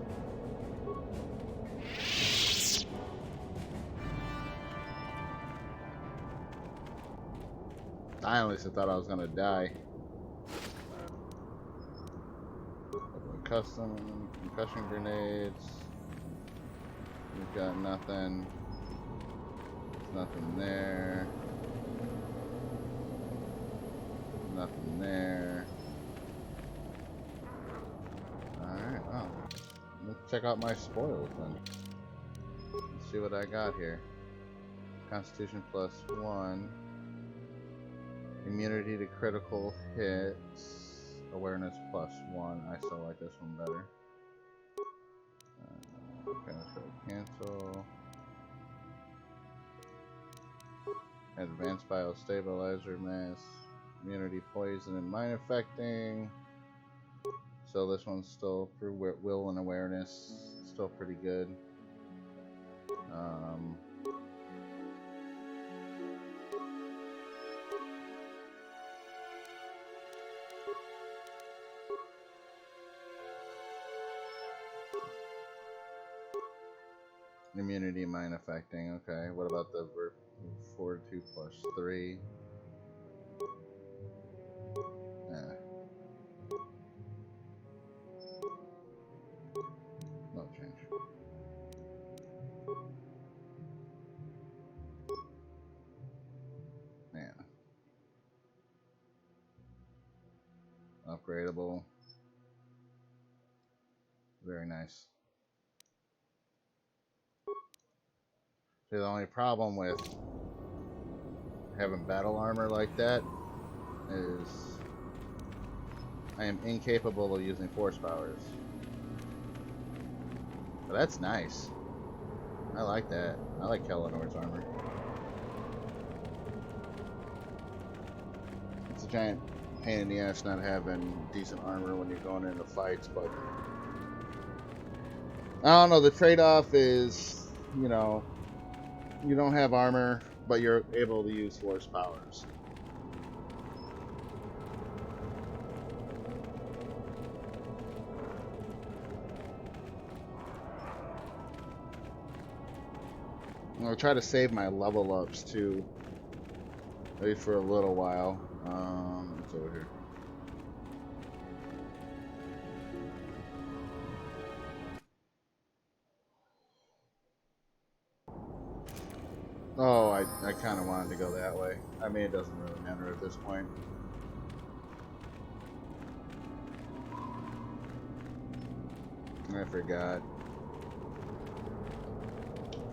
I honestly thought I was gonna die. Custom concussion grenades. We've got nothing. Nothing there. Nothing there. Alright, well. Let's check out my spoils then. Let's see what I got here. Constitution +1. Immunity to critical hits. Awareness +1. I still like this one better. Okay, let's go to cancel. Advanced biostabilizer mask. Immunity poison and mind affecting. So this one's still through will and awareness. Still pretty good. Immunity, mind affecting. Okay, what about the fortitude +3? No change. Man. Upgradable. Very nice. See, the only problem with having battle armor like that is I am incapable of using force powers. But that's nice. I like that. I like Kalinord's armor. It's a giant pain in the ass not having decent armor when you're going into fights, but I don't know, the trade-off is, you know, you don't have armor, but you're able to use force powers. I'll try to save my level ups too, at least for a little while. It's over here. Oh, I kind of wanted to go that way. I mean, it doesn't really matter at this point. I forgot.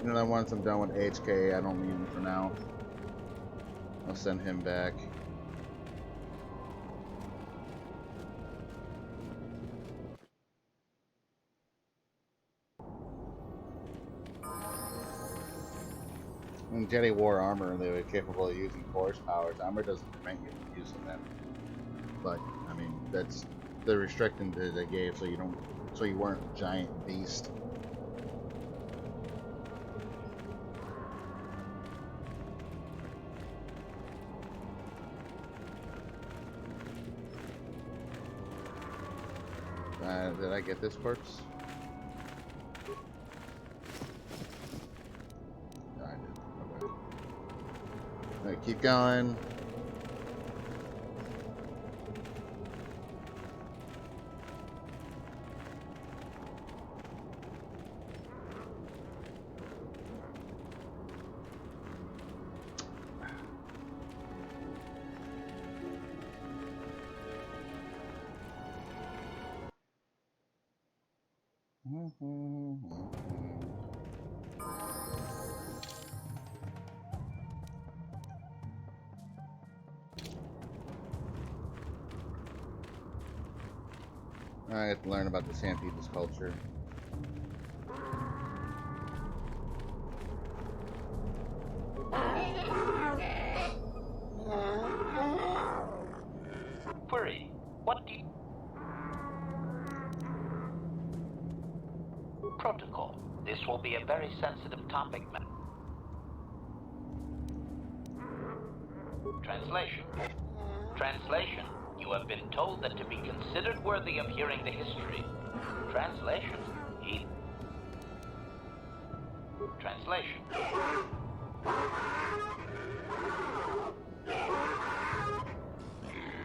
You know, once I'm done with HK, I don't need him for now. I'll send him back. When Jedi wore armor, they were capable of using force powers. Armor doesn't prevent you from using them, but I mean that's the restriction that they gave, so you weren't a giant beast. Did I get this corpse? No, I did. Okay. Alright, keep going. I have to learn about the Sand People's culture. Query, what do you... Protocol. This will be a very sensitive topic, ma'am. Translation. Translation. You have been told that to be considered worthy of hearing the history. Translation. Translation.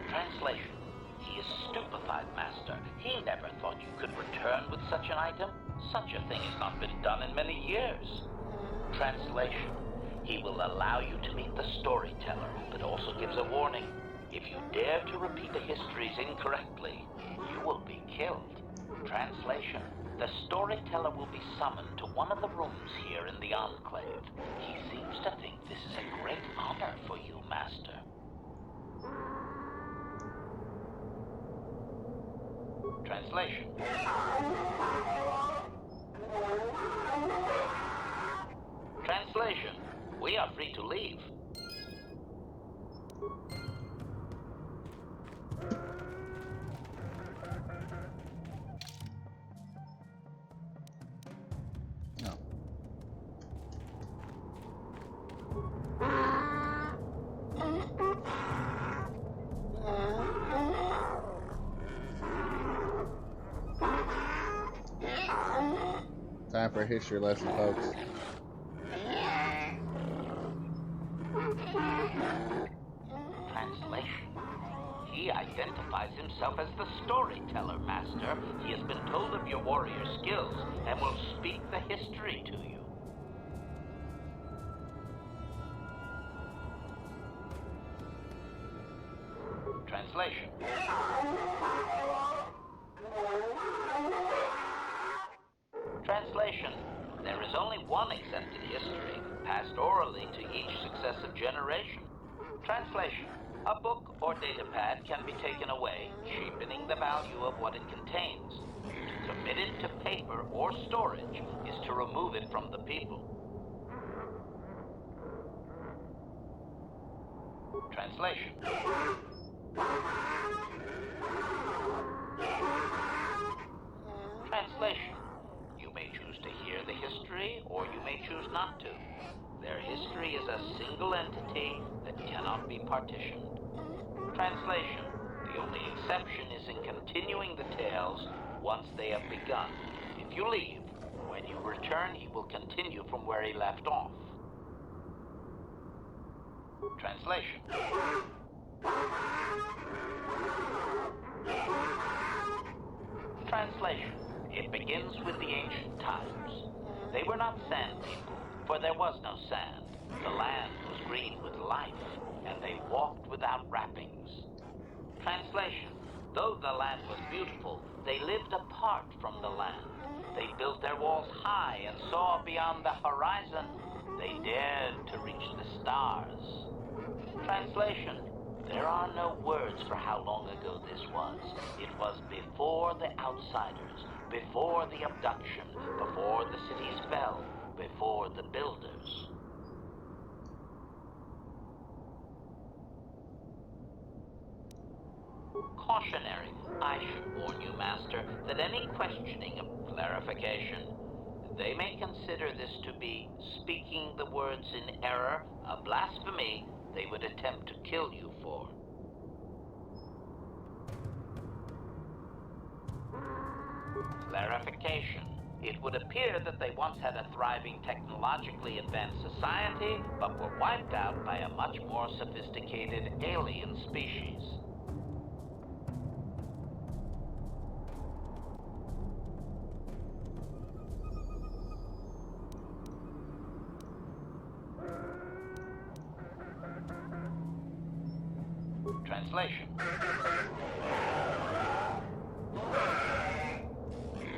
Translation. He is stupefied, Master. He never thought you could return with such an item. Such a thing has not been done in many years. Translation. He will allow you to meet the storyteller, but also gives a warning. If you dare to repeat the histories incorrectly, you will be killed. Translation. The storyteller will be summoned to one of the rooms here in the Enclave. He seems to think this is a great honor for you, Master. Translation. Translation. We are free to leave. No. Time for a history lesson, folks. Translation. He identifies himself as the storyteller, Master. He has been told of your warrior skills and will speak the history to you. Translation. Translation. There is only one accepted history, passed orally to each successive generation. Translation. A book or datapad can be taken away, cheapening the value of what it contains. To commit it to paper or storage is to remove it from the people. Translation. Translation. You may choose to hear the history, or you may choose not to. Their history is a single entity that cannot be partitioned. Translation. The only exception is in continuing the tales once they have begun. If you leave, when you return, he will continue from where he left off. Translation. Translation. It begins with the ancient times. They were not sand people, for there was no sand. The land was green with life, and they walked without wrappings. Translation. Though the land was beautiful, they lived apart from the land. They built their walls high and saw beyond the horizon. They dared to reach the stars. Translation. There are no words for how long ago this was. It was before the outsiders, before the abduction, before the cities fell, before the builders. Cautionary. I should warn you, Master, that any questioning of clarification, they may consider this to be speaking the words in error, a blasphemy they would attempt to kill you for. Clarification. It would appear that they once had a thriving technologically advanced society, but were wiped out by a much more sophisticated alien species. Translation.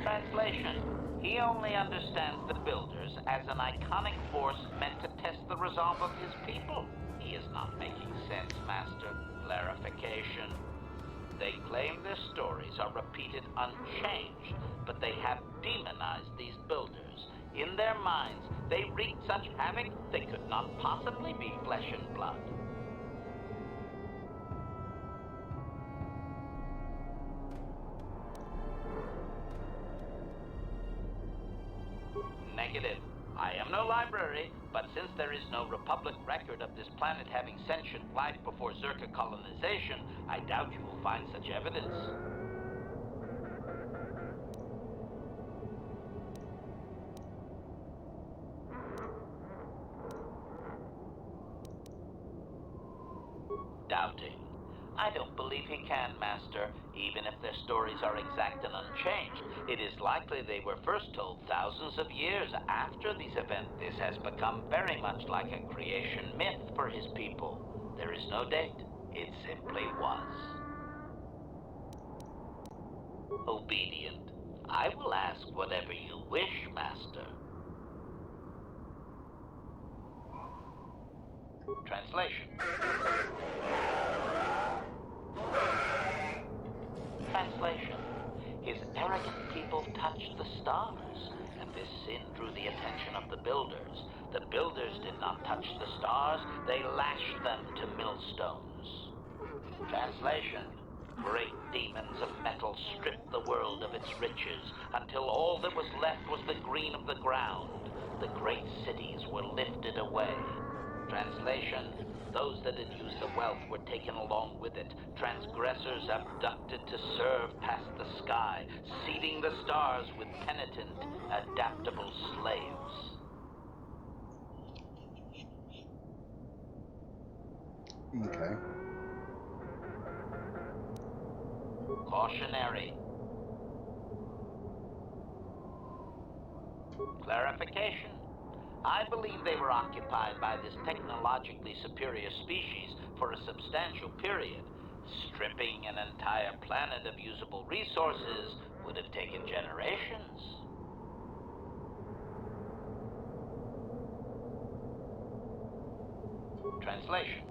Translation. He only understands the Builders as an iconic force meant to test the resolve of his people. He is not making sense, Master. Clarification. They claim their stories are repeated unchanged, but they have demonized these Builders. In their minds, they wreak such havoc they could not possibly be flesh and blood. Negative. I am no library, but since there is no Republic record of this planet having sentient life before Zerka colonization, I doubt you will find such evidence. Doubting. I don't believe he can, Master. Even if their stories are exact and unchanged, it is likely they were first told thousands of years after these events. This has become very much like a creation myth for his people. There is no date. It simply was. Obedient. I will ask whatever you wish, Master. Translation. Translation. His arrogant people touched the stars, and this sin drew the attention of the Builders. The Builders did not touch the stars, they lashed them to millstones. Translation. Great demons of metal stripped the world of its riches, until all that was left was the green of the ground. The great cities were lifted away. Translation. Those that had used the wealth were taken along with it. Transgressors abducted to serve past the sky, seeding the stars with penitent, adaptable slaves. Okay. Cautionary. Clarification. I believe they were occupied by this technologically superior species for a substantial period. Stripping an entire planet of usable resources would have taken generations. Translation.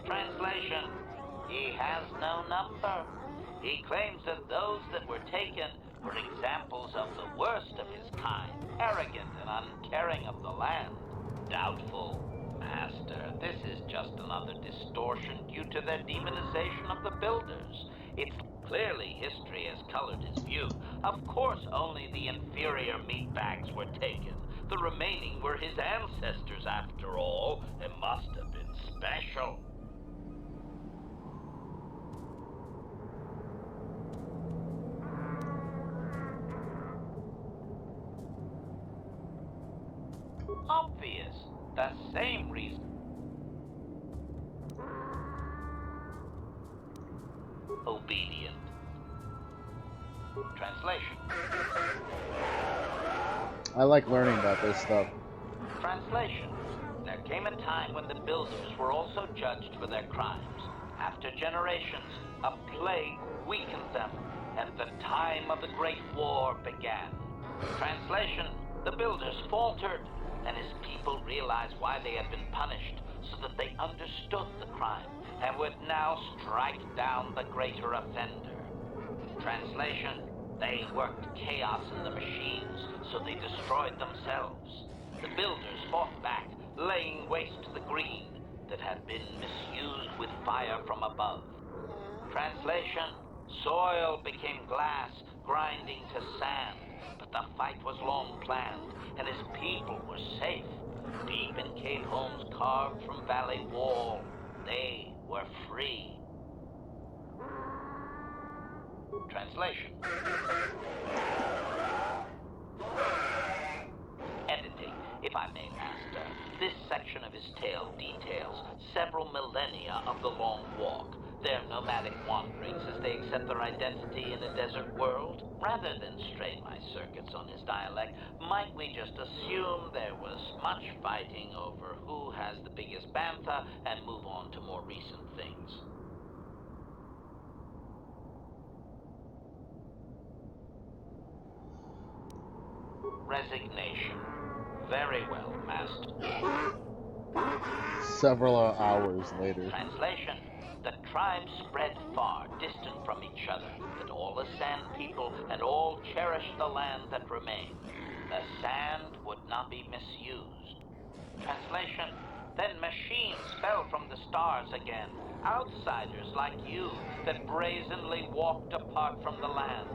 Translation. He has no number. He claims that those that were taken were examples of the worst of his kind, arrogant and uncaring of the land. Doubtful, Master. This is just another distortion due to their demonization of the Builders. It's clearly history has colored his view. Of course, only the inferior meatbags were taken. The remaining were his ancestors, after all. They must have been special. Obvious. The same reason. Obedient. Translation. I like learning about this stuff. Translation. There came a time when the Builders were also judged for their crimes. After generations, a plague weakened them, and the time of the Great War began. Translation. The Builders faltered, and his people realized why they had been punished, so that they understood the crime, and would now strike down the greater offender. Translation. They worked chaos in the machines, so they destroyed themselves. The Builders fought back, laying waste to the green that had been misused with fire from above. Translation: soil became glass, grinding to sand, but the fight was long planned, and his people were safe. Deep in cave homes carved from valley wall, they were free. Translation. Editing, if I may, Master. This section of his tale details several millennia of the Long Walk, their nomadic wanderings as they accept their identity in a desert world. Rather than strain my circuits on his dialect, might we just assume there was much fighting over who has the biggest bantha and move on to more recent things? Resignation. Very well, Master. Several hours later. Translation. The tribes spread far, distant from each other, but all the sand people and all cherished the land that remained. The sand would not be misused. Translation. Then machines fell from the stars again, outsiders like you that brazenly walked apart from the land.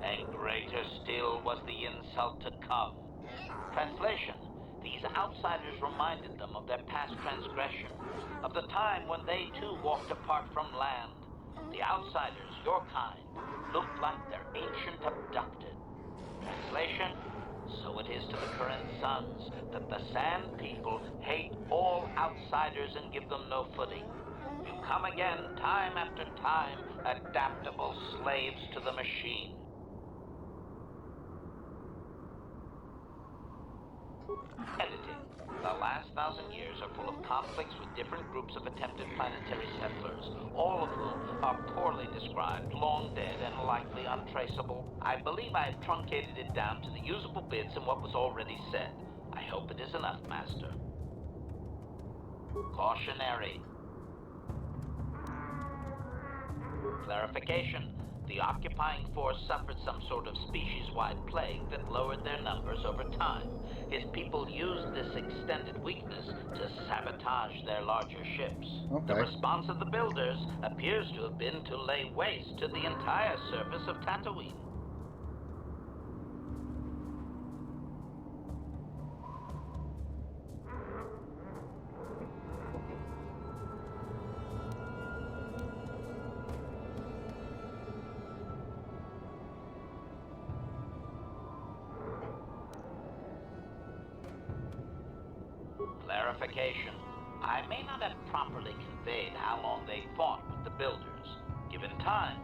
And greater still was the insult to come. Translation. These outsiders reminded them of their past transgression, of the time when they too walked apart from land. The outsiders, your kind, looked like their ancient abducted. Translation. So it is to the current sons that the Sand People hate all outsiders and give them no footing. You come again, time after time, adaptable slaves to the machine. Editing. The last 1,000 years are full of conflicts with different groups of attempted planetary settlers, all of whom are poorly described, long dead, and likely untraceable. I believe I have truncated it down to the usable bits in what was already said. I hope it is enough, Master. Cautionary. Clarification. The occupying force suffered some sort of species-wide plague that lowered their numbers over time. His people used this extended weakness to sabotage their larger ships. Okay. The response of the builders appears to have been to lay waste to the entire surface of Tatooine. Clarification. I may not have properly conveyed how long they fought with the builders. Given time,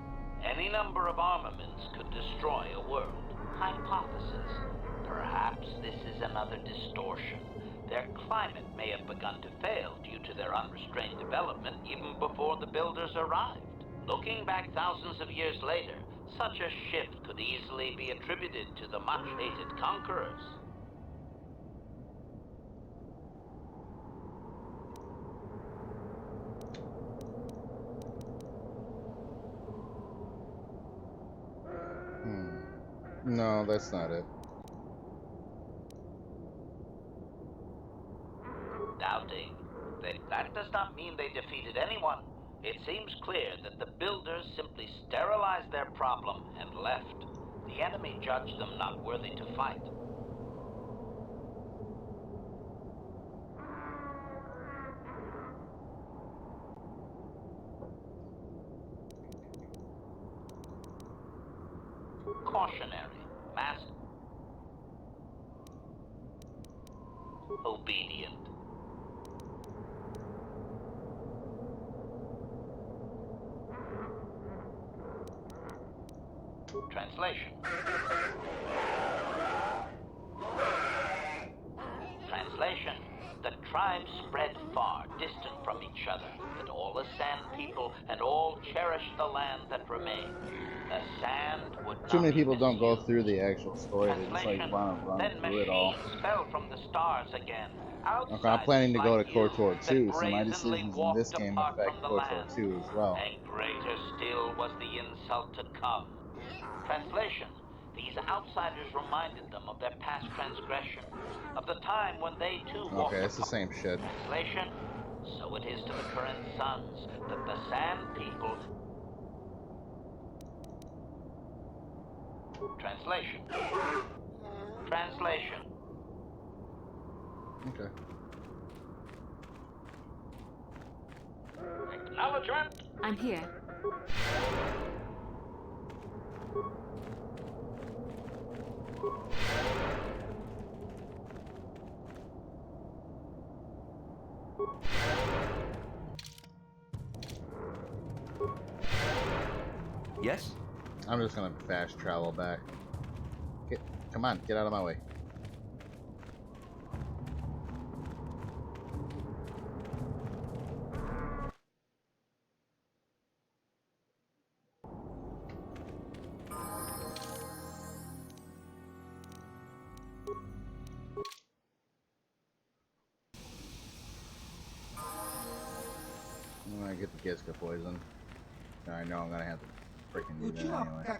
any number of armaments could destroy a world. Hypothesis. Perhaps this is another distortion. Their climate may have begun to fail due to their unrestrained development even before the builders arrived. Looking back thousands of years later, such a shift could easily be attributed to the much-hated conquerors. No, that's not it. Doubting. That does not mean they defeated anyone. It seems clear that the builders simply sterilized their problem and left. The enemy judged them not worthy to fight. Cautionary. Master. Obedient. Translation. Translation. The tribes spread far, distant from each other, but all the Sand People and all cherished the land that remained. The sand would not Too many be people don't go misused. through the actual story. They just like want to run Then through it all. machines fell from the stars again. Okay, I'm planning to go to Outsiders like you KOTOR that 2, so my brazenly decisions in this walked game apart affect from the land. KOTOR 2 as well. And greater still was the insult to come. Translation. These outsiders reminded them of their past transgression, of the time when they too walked. Okay, it's the same shit. Translation: so it is to the current sons that the Sand People. Translation. Translation. Okay. Acknowledgement. I'm here. Yes? I'm just gonna fast travel back. Come on, get out of my way. I'm gonna get the Giska poison. I know I'm gonna have to freaking do that anyway.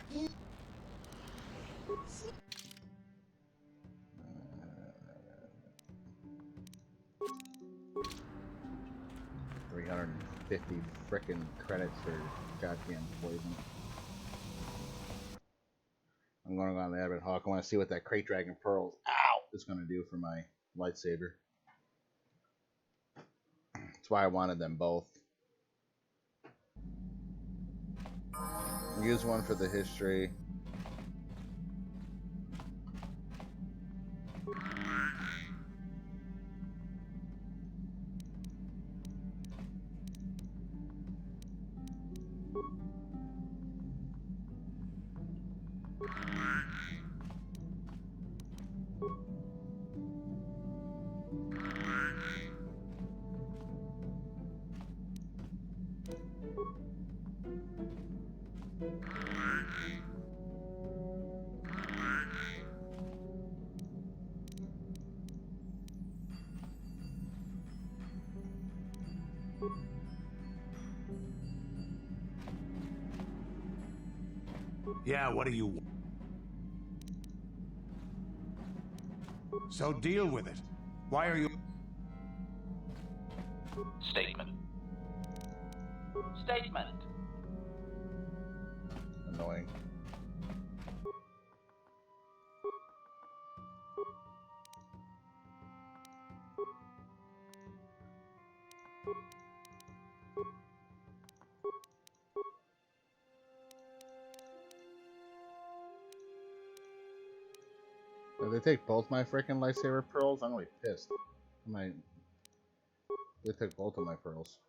$350 frickin' credits for goddamn poison. I'm gonna go on the Abbot Hawk. I want to see what that Crate Dragon Pearls is gonna do for my lightsaber. That's why I wanted them both. Use one for the history. Yeah, what do you want? So deal with it. Why are you... Statement. Statement. Annoying. If they take both my freaking lightsaber pearls, I'm gonna be pissed. They took both of my pearls.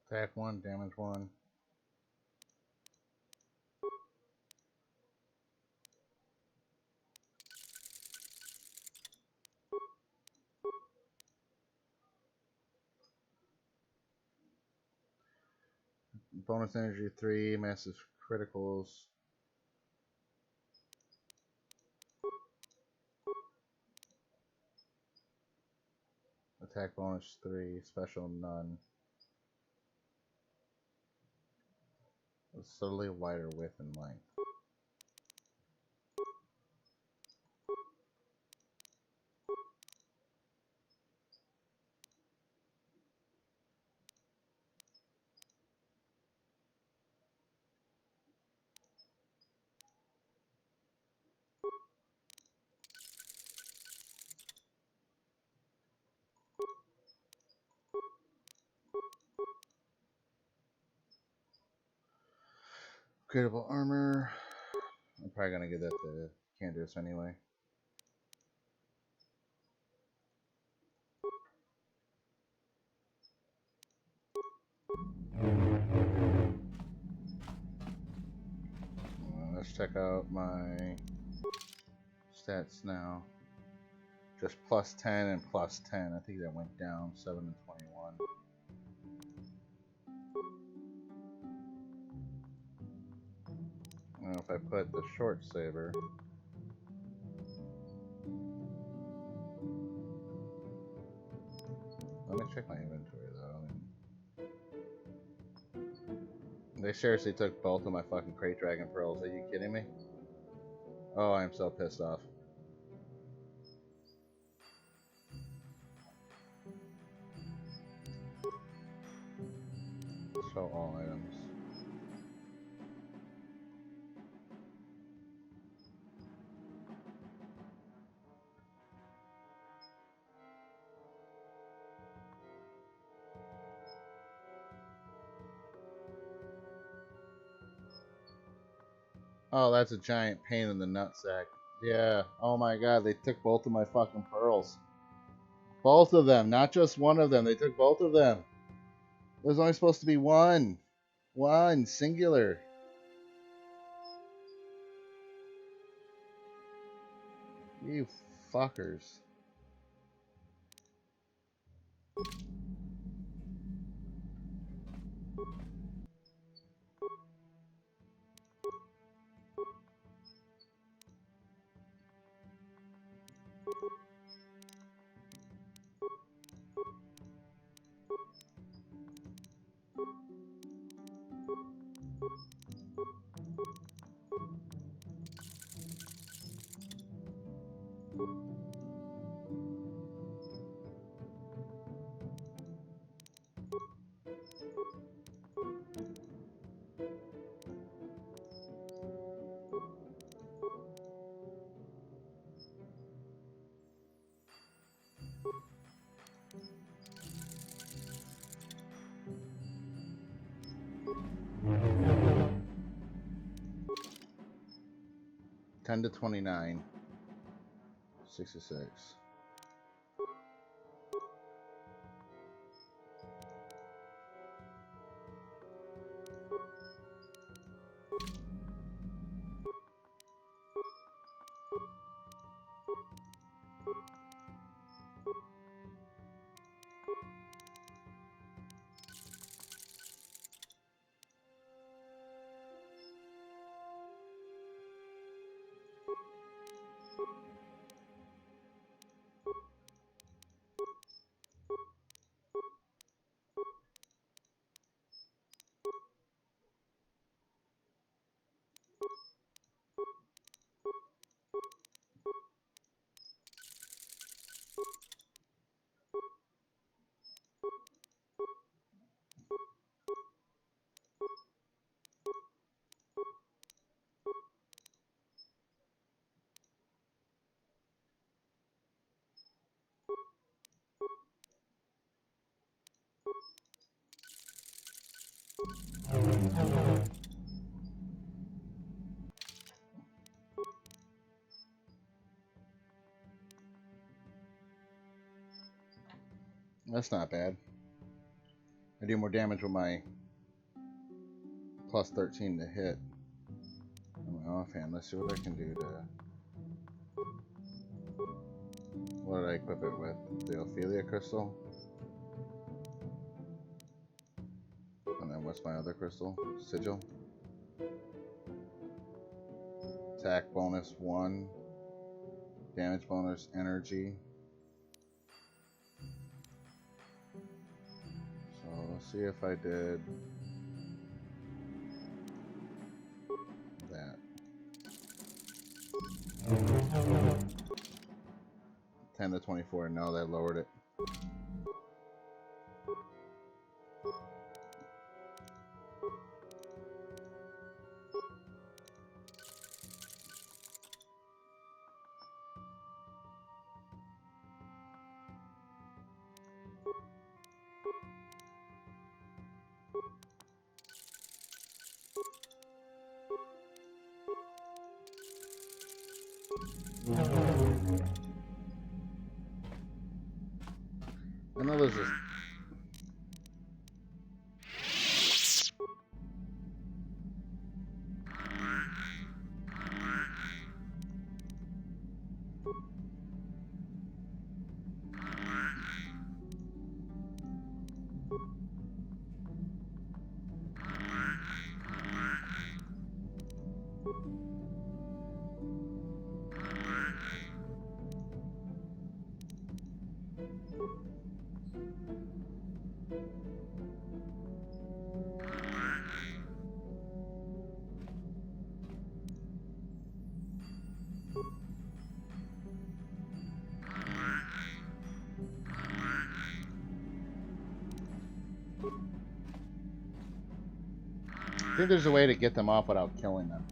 Attack 1, damage 1. Bonus energy 3, massive criticals. Attack bonus 3, special none. A subtly wider width and length. Upgradable armor. I'm probably gonna give that to Candace anyway. check out my stats now. Just plus 10 and plus 10. I think that went down 7 and 21. Now if I put the short saber, let me check my inventory though. They seriously took both of my fucking Crate Dragon Pearls. Are you kidding me? Oh, I'm so pissed off. Show all items. Oh, that's a giant pain in the nutsack. Yeah. Oh my god, they took both of my fucking pearls. Both of them, not just one of them. They took both of them. There's only supposed to be one. One, singular. You fuckers. Ten to 29. 66. That's not bad. I do more damage with my plus 13 to hit. On my offhand, let's see what I can do to... What did I equip it with? The Ophelia Crystal? And then what's my other crystal? Sigil? Attack bonus 1. Damage bonus, energy. So let's see if I did that. 10 to 24. No, that lowered it. I know there's this. I think there's a way to get them off without killing them.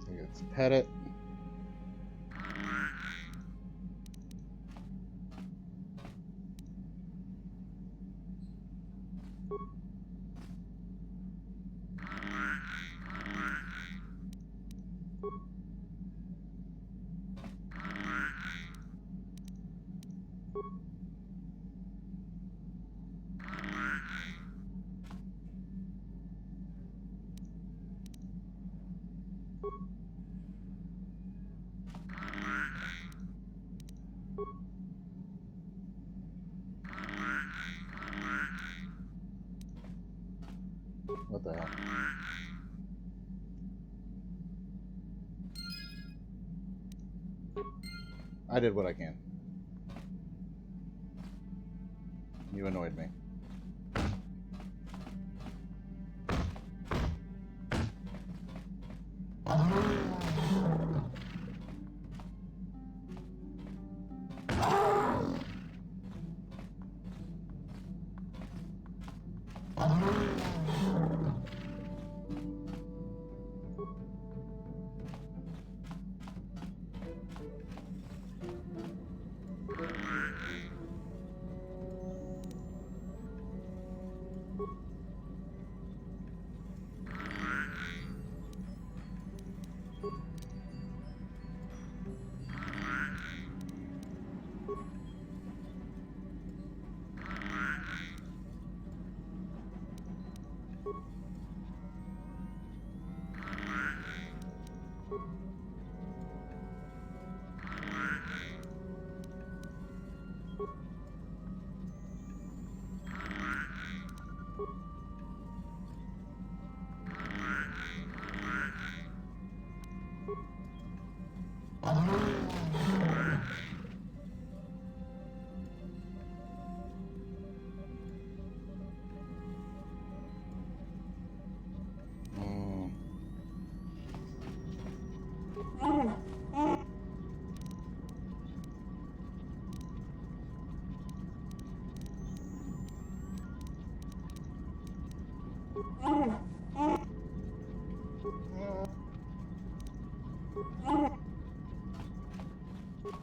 Let's pet it. What the hell? I did what I can. You annoyed me.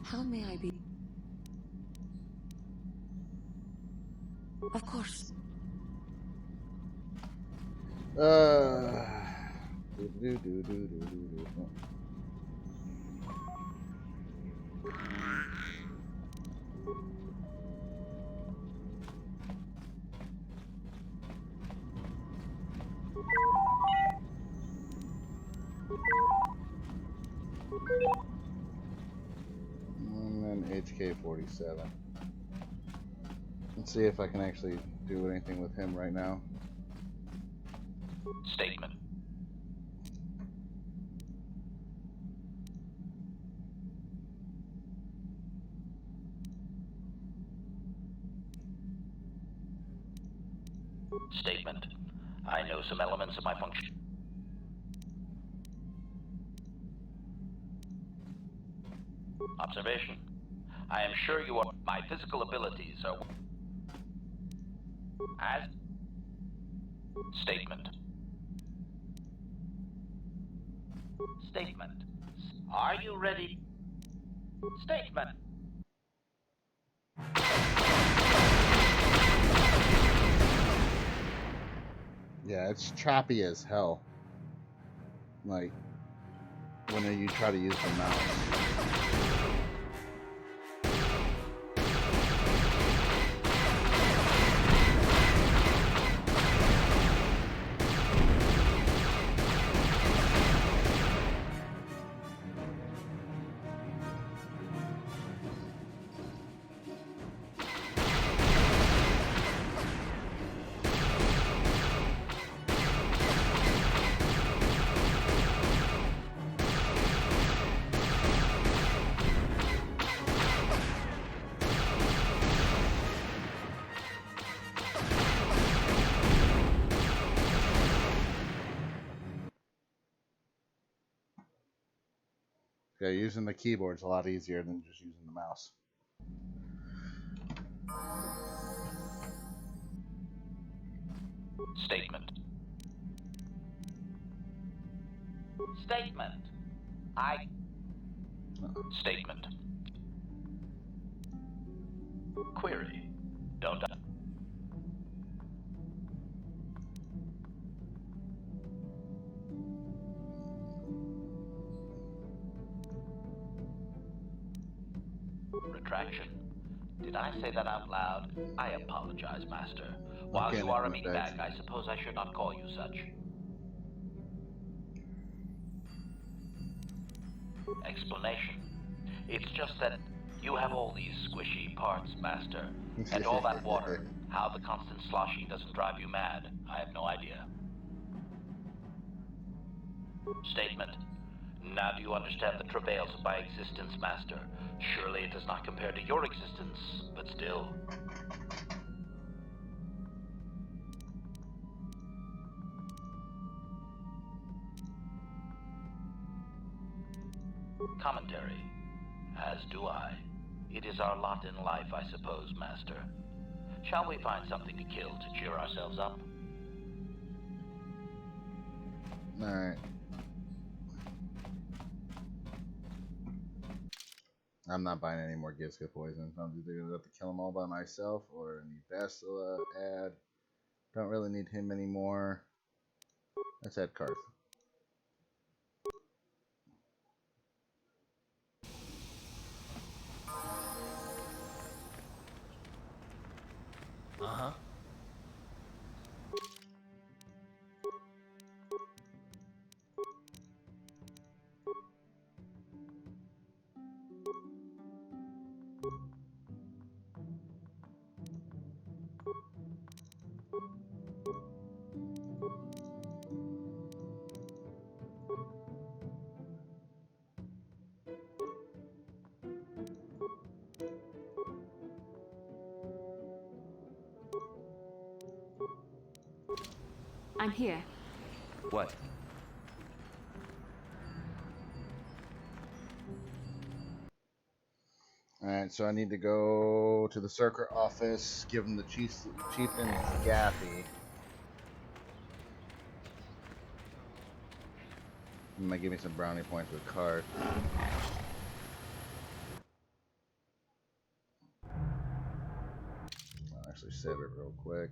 How may I be? Of course. And then HK-47. Let's see if I can actually do anything with him right now. Statement. Statement. I know some elements of my function. Observation. I am sure you are. My physical abilities are. As. Statement. Statement. Are you ready? Statement. Yeah, it's choppy as hell. Like, when you try to use the mouse. Yeah, using the keyboard's a lot easier than just using the mouse. Statement. Statement. Statement. Query. Don't I? Retraction. Did I say that out loud? I apologize, Master. While you are a meatbag, I suppose I should not call you such. Explanation. It's just that you have all these squishy parts, Master. And all that water. How the constant sloshing doesn't drive you mad, I have no idea. Statement. Now do you understand the travails of my existence, Master? Surely it does not compare to your existence, but still. Commentary. As do I. It is our lot in life, I suppose, Master. Shall we find something to kill to cheer ourselves up? Alright. I'm not buying any more Giska poisons. I'm either going to have to kill them all by myself or I need Bastila, add. Don't really need him anymore. Let's add Karth. Uh-huh. I'm here. What? Alright, so I need to go to the circuit office, give him the chieftain's Gaffy. He might give me some brownie points with Karth. I'll actually save it real quick.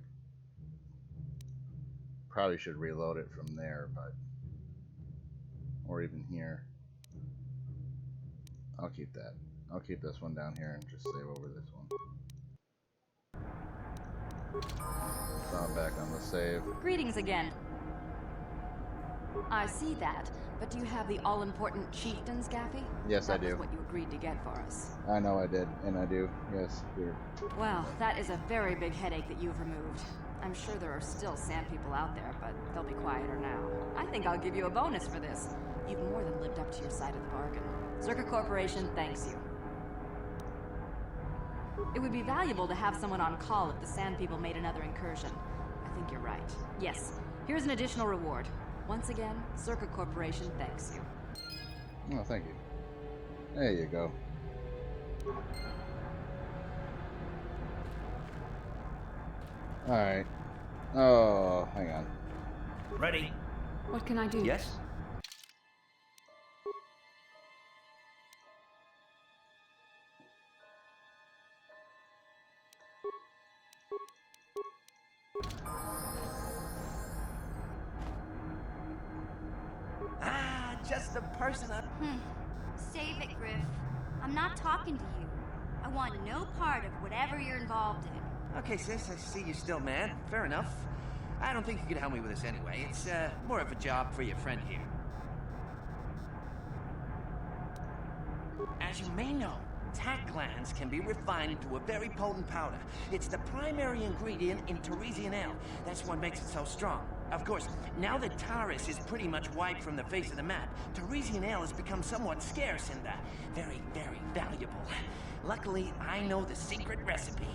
Probably should reload it from there, but... or even here. I'll keep that. I'll keep this one down here and just save over this one. So I'm back on the save. Greetings again. I see that, but do you have the all-important chieftain's Gaffy? Yes, I do. That was what you agreed to get for us. I know I did, and I do. Yes, here. Well, that is a very big headache that you've removed. I'm sure there are still sand people out there, but they'll be quieter now. I think I'll give you a bonus for this. You've more than lived up to your side of the bargain. Zerka Corporation thanks you. It would be valuable to have someone on call if the sand people made another incursion. I think you're right. Yes, here's an additional reward. Once again, Zerka Corporation thanks you. Oh, thank you. There you go. Alright. Oh, hang on. Ready? What can I do? Yes? Ah, just the person I... Save it, Griff. I'm not talking to you. I want no part of whatever you're involved in. Okay, sis, I see you're still mad. Fair enough. I don't think you could help me with this anyway. It's, more of a job for your friend here. As you may know, tack glands can be refined into a very potent powder. It's the primary ingredient in Teresian ale. That's what makes it so strong. Of course, now that Taris is pretty much wiped from the face of the map, Teresian ale has become somewhat scarce and, very, very valuable. Luckily, I know the secret recipe.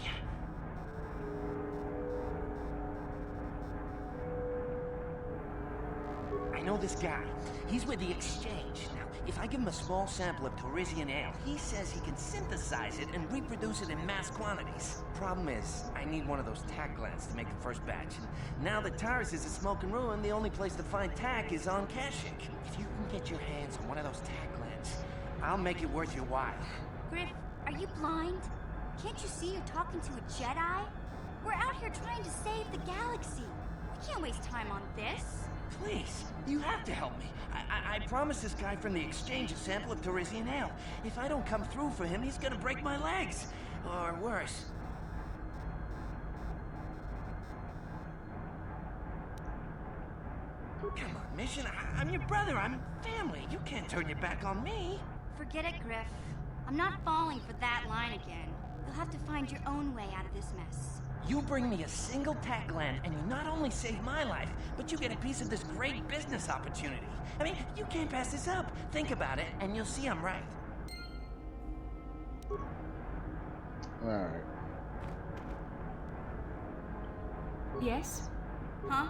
I know this guy. He's with the Exchange. Now, if I give him a small sample of Torresian ale, he says he can synthesize it and reproduce it in mass quantities. Problem is, I need one of those tack glands to make the first batch. And now that Tyrus is a smoking ruin, the only place to find tack is on Kashyyyk. If you can get your hands on one of those tack glands, I'll make it worth your while. Griff, are you blind? Can't you see you're talking to a Jedi? We're out here trying to save the galaxy. We can't waste time on this. Please, you have to help me. I promised this guy from the Exchange a sample of Torresian ale. If I don't come through for him, he's gonna break my legs. Or worse. Come on, Mission. I'm your brother. I'm family. You can't turn your back on me. Forget it, Griff. I'm not falling for that line again. You'll have to find your own way out of this mess. You bring me a single tack gland, and you not only save my life, but you get a piece of this great business opportunity. I mean, you can't pass this up. Think about it, and you'll see I'm right. Alright. Yes? Huh?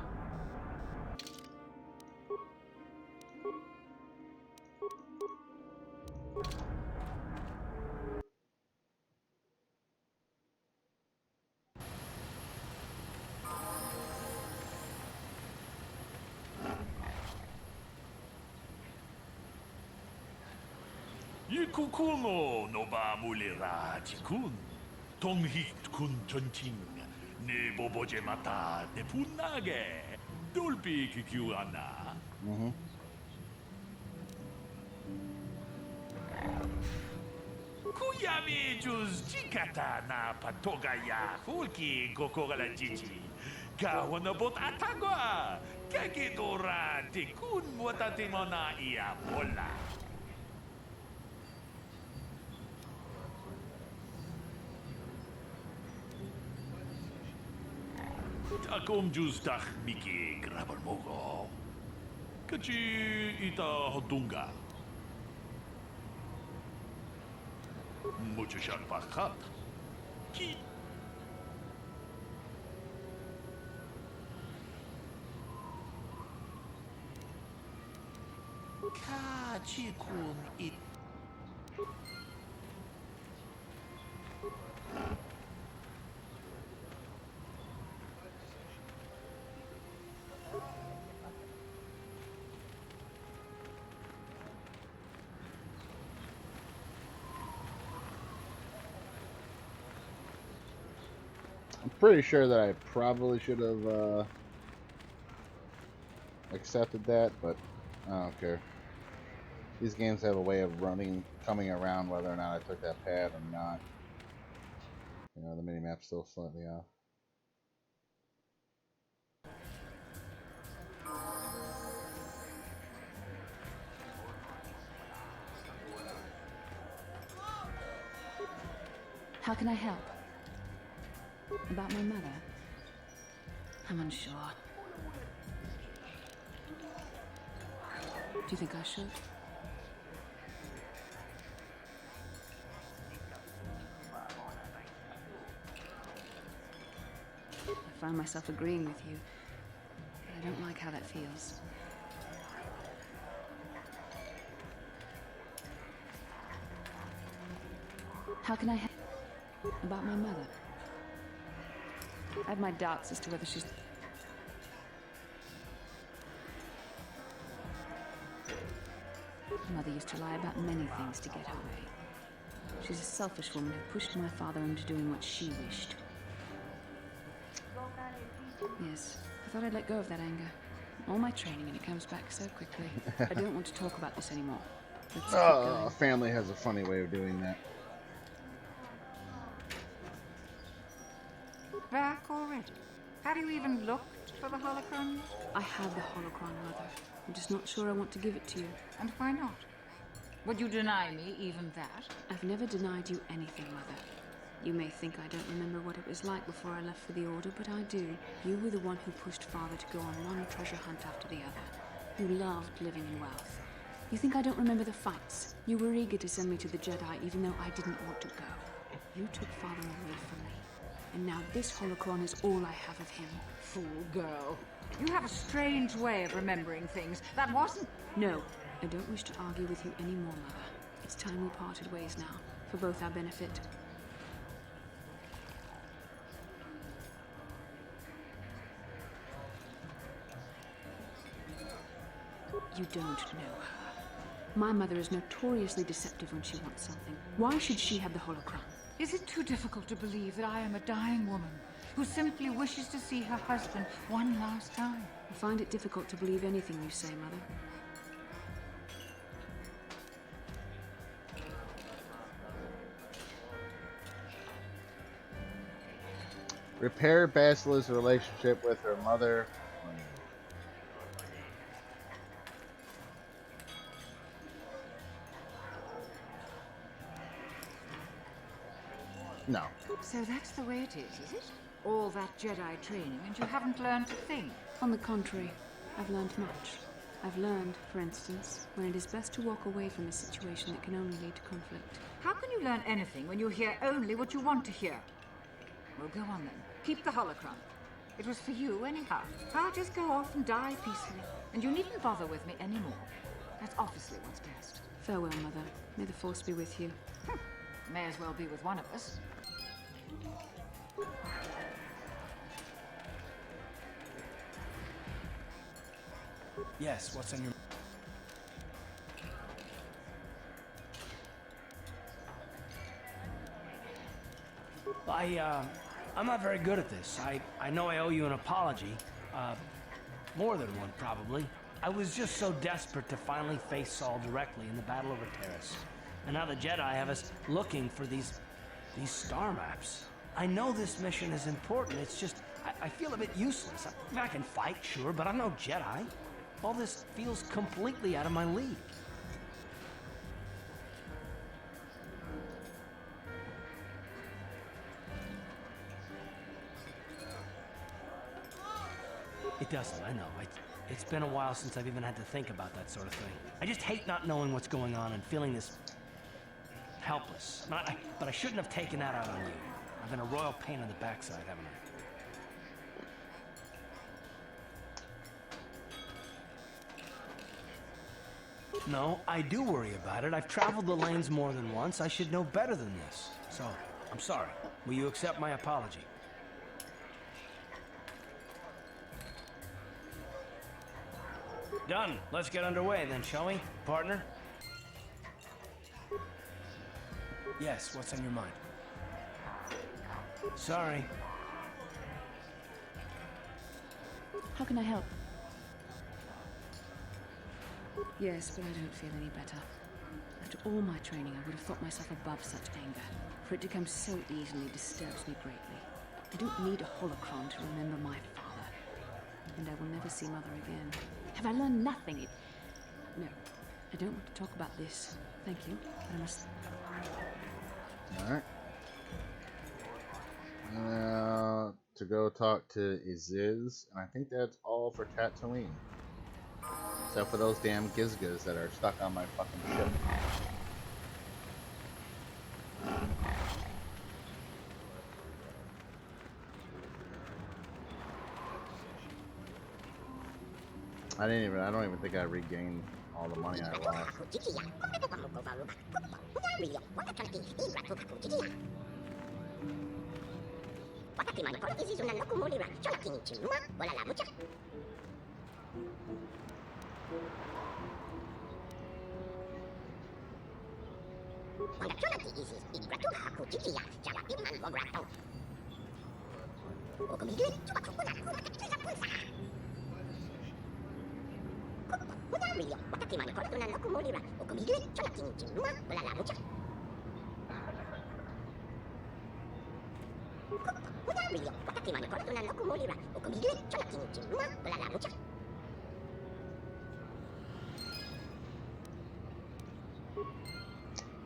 Yikukuno no ba mulira tikun. Tonghit kun chonching. Ne boboje mata ne punage. Dolpi kikiwana. Kuyami juz chikata na patogaya hulki kokogala jiji. Gawana bot atagwa. Kakidora tikun watatimona ia bola. Akom juz tach miki grabar mogo. Kachi ita hodunga. Mucho shan pachat. Ki. Kachi kun it. I'm pretty sure that I probably should have accepted that, but I don't care. These games have a way of coming around whether or not I took that path or not. You know, the minimap's still slightly off. How can I help? About my mother? I'm unsure. Do you think I should? I find myself agreeing with you. I don't like how that feels. How can I help? About my mother? I have my doubts as to whether she's... Mother used to lie about many things to get her way. She's a selfish woman who pushed my father into doing what she wished. Yes, I thought I'd let go of that anger. All my training and it comes back so quickly. I don't want to talk about this anymore. Let's keep going. Family has a funny way of doing that. Back already? Have you even looked for the holocron? I have the holocron, Mother. I'm just not sure I want to give it to you. And why not? Would you deny me even that? I've never denied you anything, Mother. You may think I don't remember what it was like before I left for the Order, but I do. You were the one who pushed Father to go on one treasure hunt after the other. You loved living in wealth. You think I don't remember the fights? You were eager to send me to the Jedi even though I didn't want to go. You took Father away from me. And now this holocron is all I have of him. Fool girl. You have a strange way of remembering things. That wasn't... No, I don't wish to argue with you anymore, Mother. It's time we parted ways now, for both our benefit. You don't know her. My mother is notoriously deceptive when she wants something. Why should she have the holocron? Is it too difficult to believe that I am a dying woman who simply wishes to see her husband one last time? I find it difficult to believe anything you say, Mother. Repair Basila's relationship with her mother. No. So that's the way it is it? All that Jedi training, and you haven't learned a thing? On the contrary, I've learned much. I've learned, for instance, when it is best to walk away from a situation that can only lead to conflict. How can you learn anything when you hear only what you want to hear? Well, go on then. Keep the holocron. It was for you anyhow. I'll just go off and die peacefully, and you needn't bother with me anymore. That's obviously what's best. Farewell, Mother. May the Force be with you. May as well be with one of us. Yes, what's on your... I'm not very good at this. I know I owe you an apology. More than one, probably. I was just so desperate to finally face Saul directly in the battle over Terrace. And now the Jedi have us looking for these star maps. I know this mission is important, it's just, I feel a bit useless. I can fight, sure, but I'm no Jedi. All this feels completely out of my league. It doesn't, I know. It's been a while since I've even had to think about that sort of thing. I just hate not knowing what's going on and feeling this helpless. But I shouldn't have taken that out on you. I've been a royal pain in the backside, haven't I? No, I do worry about it. I've traveled the lanes more than once. I should know better than this. So, I'm sorry. Will you accept my apology? Done. Let's get underway then, shall we, partner? Yes, what's on your mind? Sorry. How can I help? Yes, but I don't feel any better. After all my training, I would have thought myself above such anger, for it to come so easily disturbs me greatly. I don't need a holocron to remember my father, and I will never see Mother again. Have I learned nothing? No, I don't want to talk about this. Thank you, but I must... Alright. To go talk to Iziz, and I think that's all for Tatooine. Except for those damn Gizgas that are stuck on my fucking ship. I don't even think I regained all the money I lost.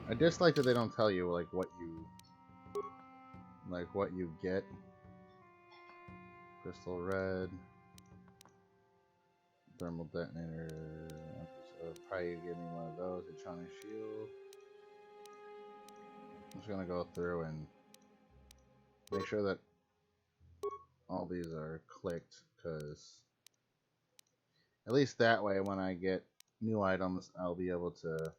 I dislike that they don't tell you like what you get. Crystal red, thermal detonator. Probably give me one of those. Electronic shield. I'm just gonna go through and make sure that all these are clicked, because At least that way, when I get new items, I'll be able to...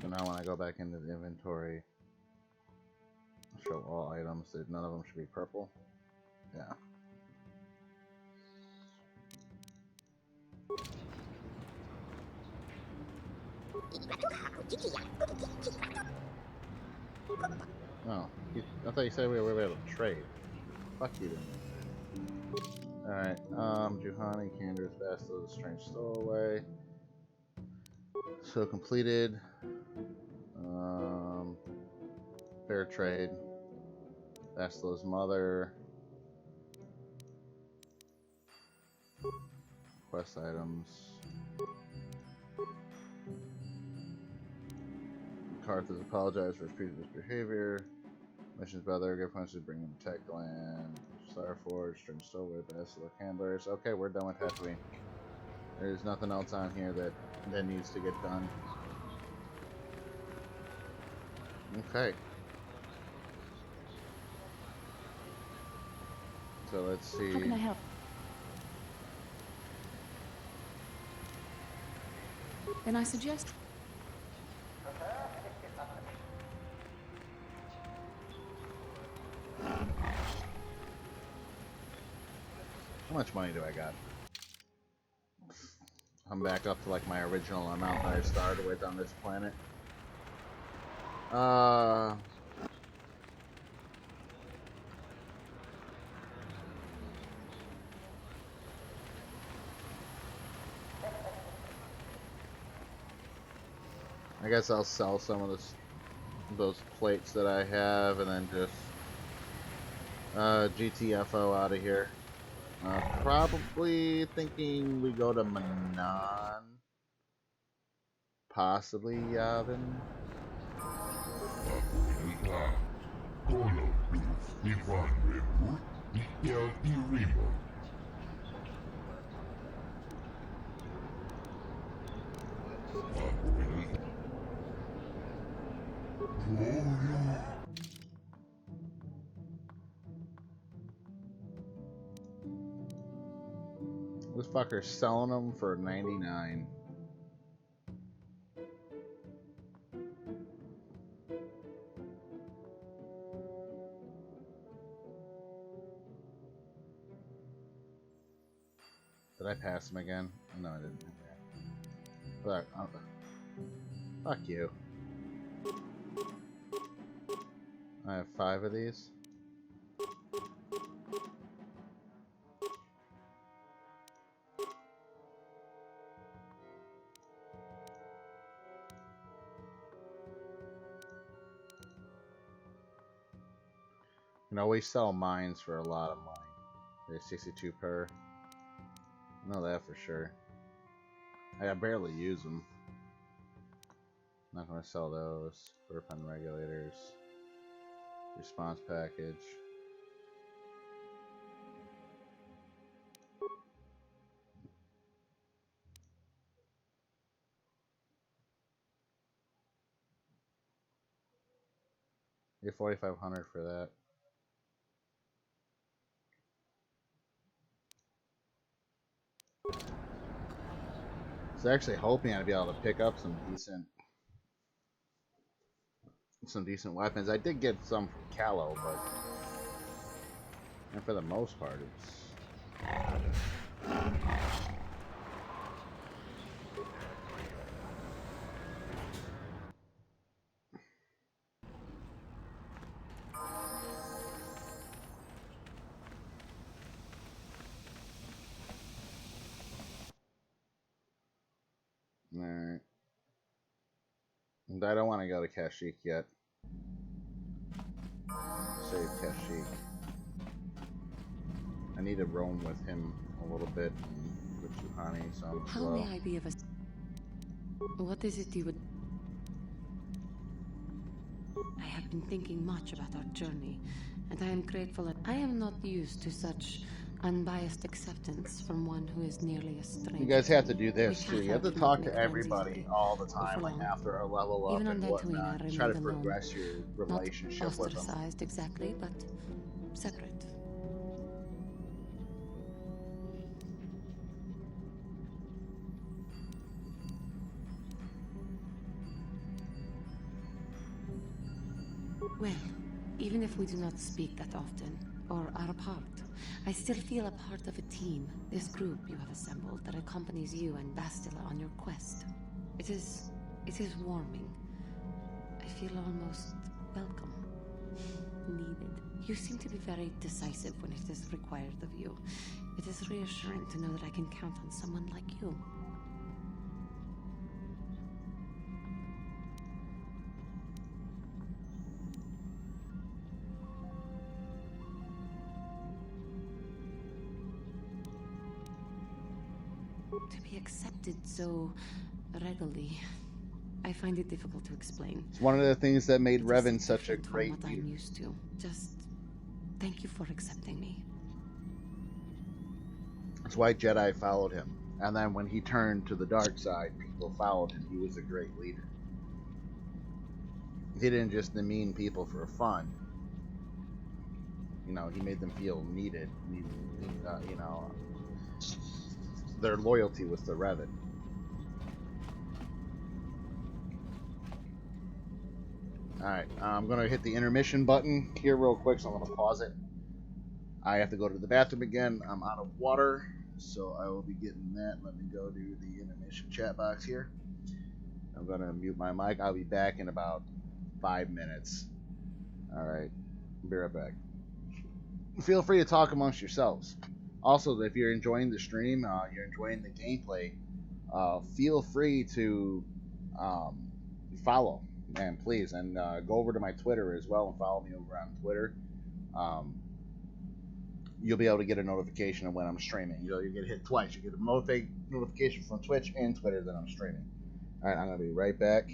So now when I go back into the inventory, show all items, none of them should be purple. Yeah. Oh, I thought you said we were able to trade. Fuck you then. Alright, Juhani, Cander's Bastos, Strange Stowaway. So completed. Fair trade. Bastos' mother. Quest items. Carthage apologized for his previous behavior. Mission's brother, give punches to bring him to Tech Land. Starforge, Strange Stowaway, Basilisk Handlers. Okay, we're done with Tatooine. There's nothing else on here that needs to get done. Okay. So let's see. How can I help? Then I suggest... How much money do I got? I'm back up to like my original amount that I started with on this planet. I guess I'll sell some of those plates that I have and then just GTFO out of here. Probably thinking we go to Manan. Possibly Yavin. This fucker's selling them for 99. Did I pass him again? No, I didn't. Fuck. Fuck you. I have 5 of these. You can always sell mines for a lot of money. They're 62 per. I know that for sure. I barely use them. Not gonna sell those. Burpon regulators. Response package. Get 4,500 for that. I was actually hoping I'd be able to pick up some decent weapons. I did get some from Callow, but and for the most part, it's alright. And I don't want to go to Kashyyyk yet. Save Kashyyyk. I need to roam with him a little bit and with Juhani some as well. How may I be of a... What is it you would... I have been thinking much about our journey, and I am grateful that I am not used to such Unbiased acceptance from one who is nearly a stranger. You guys have to me. do this too. You have to talk to everybody all the Or for time, like long. after a level up Even on and Dantooine, I whatnot. Try to remained alone. progress your Not relationship with them. ostracized exactly, but separate. Well, even if we do not speak that often, or are apart, I still feel a part of a team, this group you have assembled that accompanies you and Bastila on your quest. It is warming. I feel almost welcome. Needed. You seem to be very decisive when it is required of you. It is reassuring to know that I can count on someone like you. To be accepted so readily, I find it difficult to explain. It's one of the things that made Revan such a great what I'm used to. Just thank you for accepting me. That's why Jedi followed him. And then when he turned to the dark side, people followed him. He was a great leader. He didn't just demean people for fun. You know, he made them feel needed. You know, their loyalty was to Revan. Alright, I'm going to hit the intermission button here real quick, so I'm going to pause it. I have to go to the bathroom again. I'm out of water, so I will be getting that. Let me go to the intermission chat box here. I'm going to mute my mic. I'll be back in about 5 minutes. Alright, be right back. Feel free to talk amongst yourselves. Also, if you're enjoying the stream, you're enjoying the gameplay, feel free to follow, and please, and go over to my Twitter as well and follow me over on Twitter. You'll be able to get a notification of when I'm streaming. You get hit twice. You get a notification from Twitch and Twitter that I'm streaming. All right, I'm gonna be right back.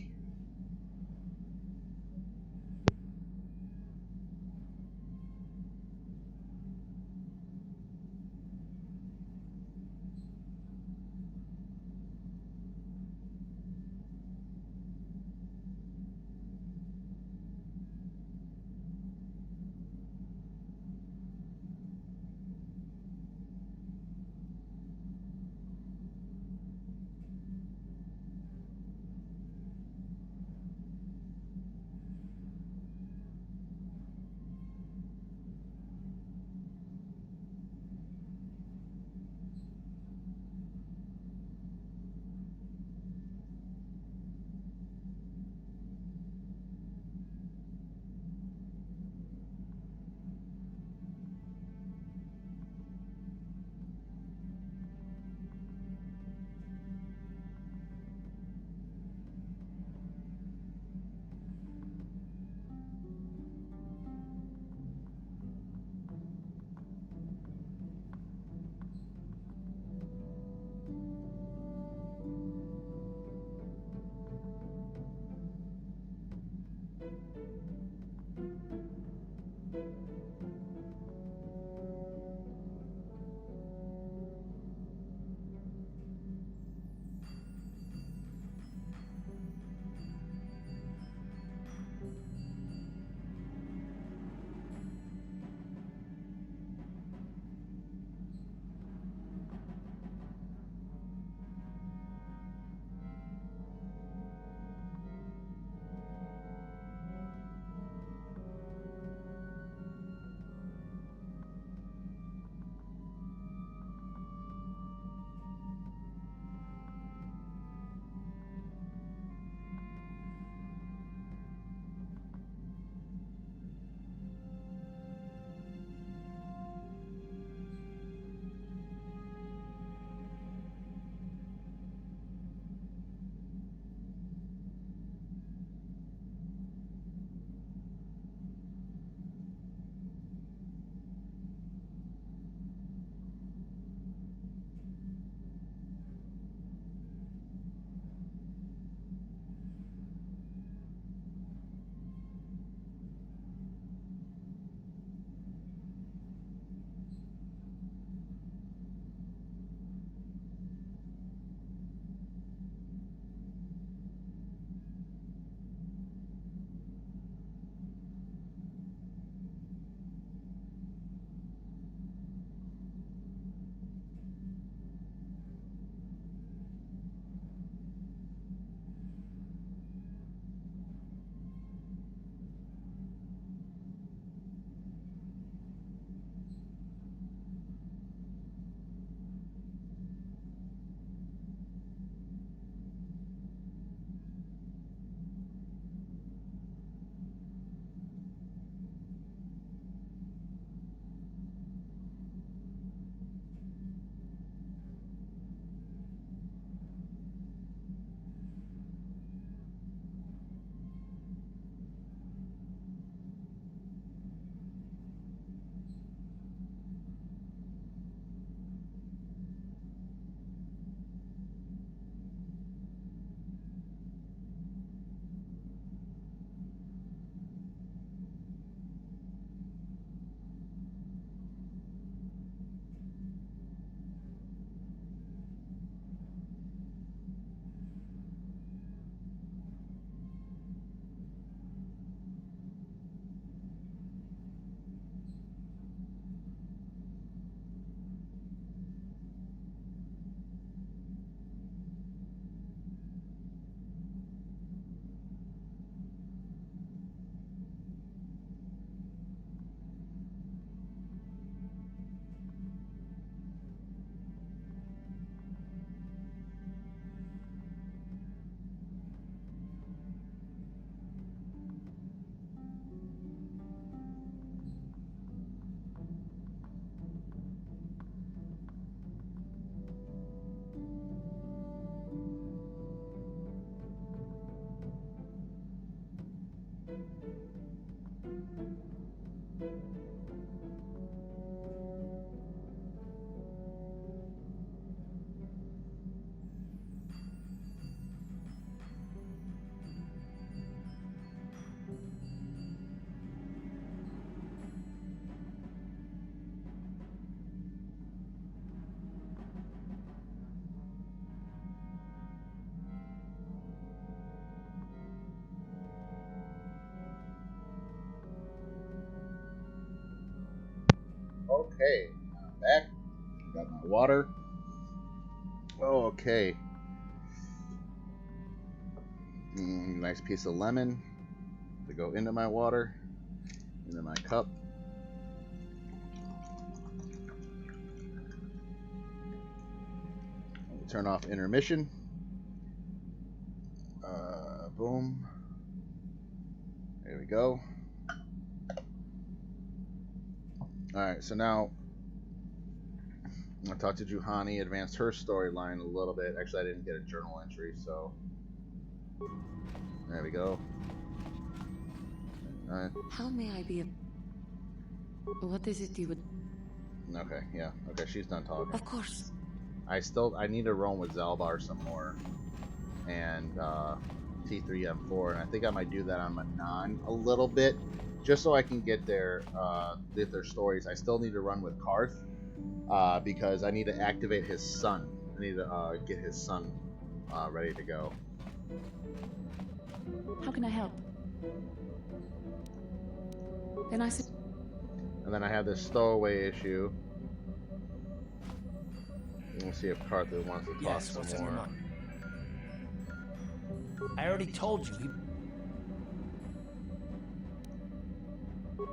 Okay, I'm back. Got my water. Oh, okay. Nice piece of lemon to go into my water, into my cup. Turn off intermission. Boom. There we go. Alright, so now I talked to Juhani, advanced her storyline a little bit. Actually, I didn't get a journal entry, so there we go. Alright. How may I be What is it you would... Okay, yeah. Okay, she's done talking. Of course. I need to roam with Zalbar some more. And T3M4, and I think I might do that on Manan a little bit, just so I can get their stories. I still need to run with Karth, because I need to activate his son. I need to get his son ready to go. How can I help? Then I said... And then I have this stowaway issue. We'll see if Karth wants to talk some more. I already told you.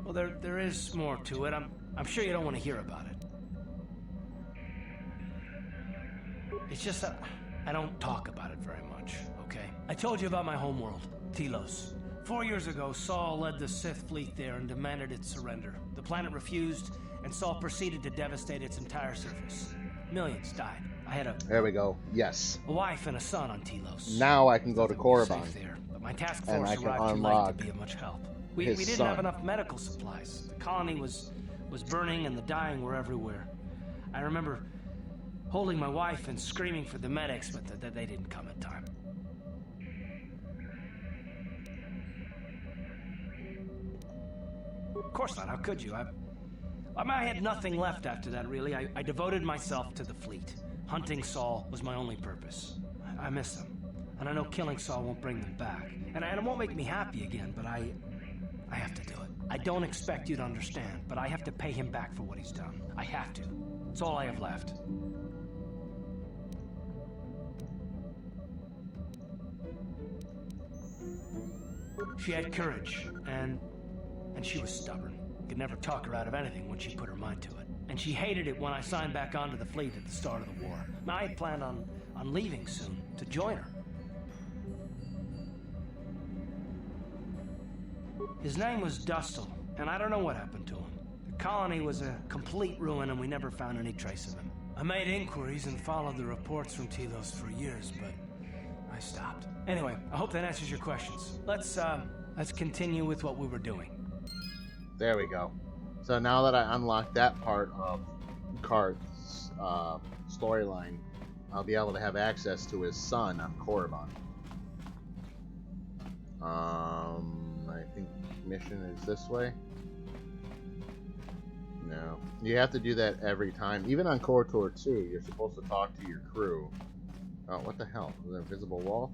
Well, there is more to it. I'm sure you don't want to hear about it. It's just that I don't talk about it very much, okay? I told you about my homeworld, Telos. 4 years ago, Saul led the Sith fleet there and demanded its surrender. The planet refused, and Saul proceeded to devastate its entire surface. Millions died. I had There we go. Yes. a wife and a son on Telos. Now I can go to Korriban. There, but my task And force I can arrived too late unlock to be of much help. We his didn't son. have enough medical supplies. The colony was burning and the dying were everywhere. I remember holding my wife and screaming for the medics, but they didn't come in time. Of course not. How could you? I had nothing left after that, really. I devoted myself to the fleet. Hunting Saul was my only purpose. I miss them. And I know killing Saul won't bring them back. And it won't make me happy again, but I have to do it. I don't expect you to understand, but I have to pay him back for what he's done. I have to. It's all I have left. She had courage, and she was stubborn. Could never talk her out of anything when she put her mind to it. And she hated it when I signed back onto the fleet at the start of the war. Now, I had planned on leaving soon to join her. His name was Dustle, and I don't know what happened to him. The colony was a complete ruin, and we never found any trace of him. I made inquiries and followed the reports from Telos for years, but I stopped. Anyway, I hope that answers your questions. Let's continue with what we were doing. There we go. So now that I unlocked that part of Karth's storyline, I'll be able to have access to his son on Korriban. I think mission is this way. No. You have to do that every time. Even on KOTOR 2, you're supposed to talk to your crew. Oh, what the hell? Is there an invisible wall?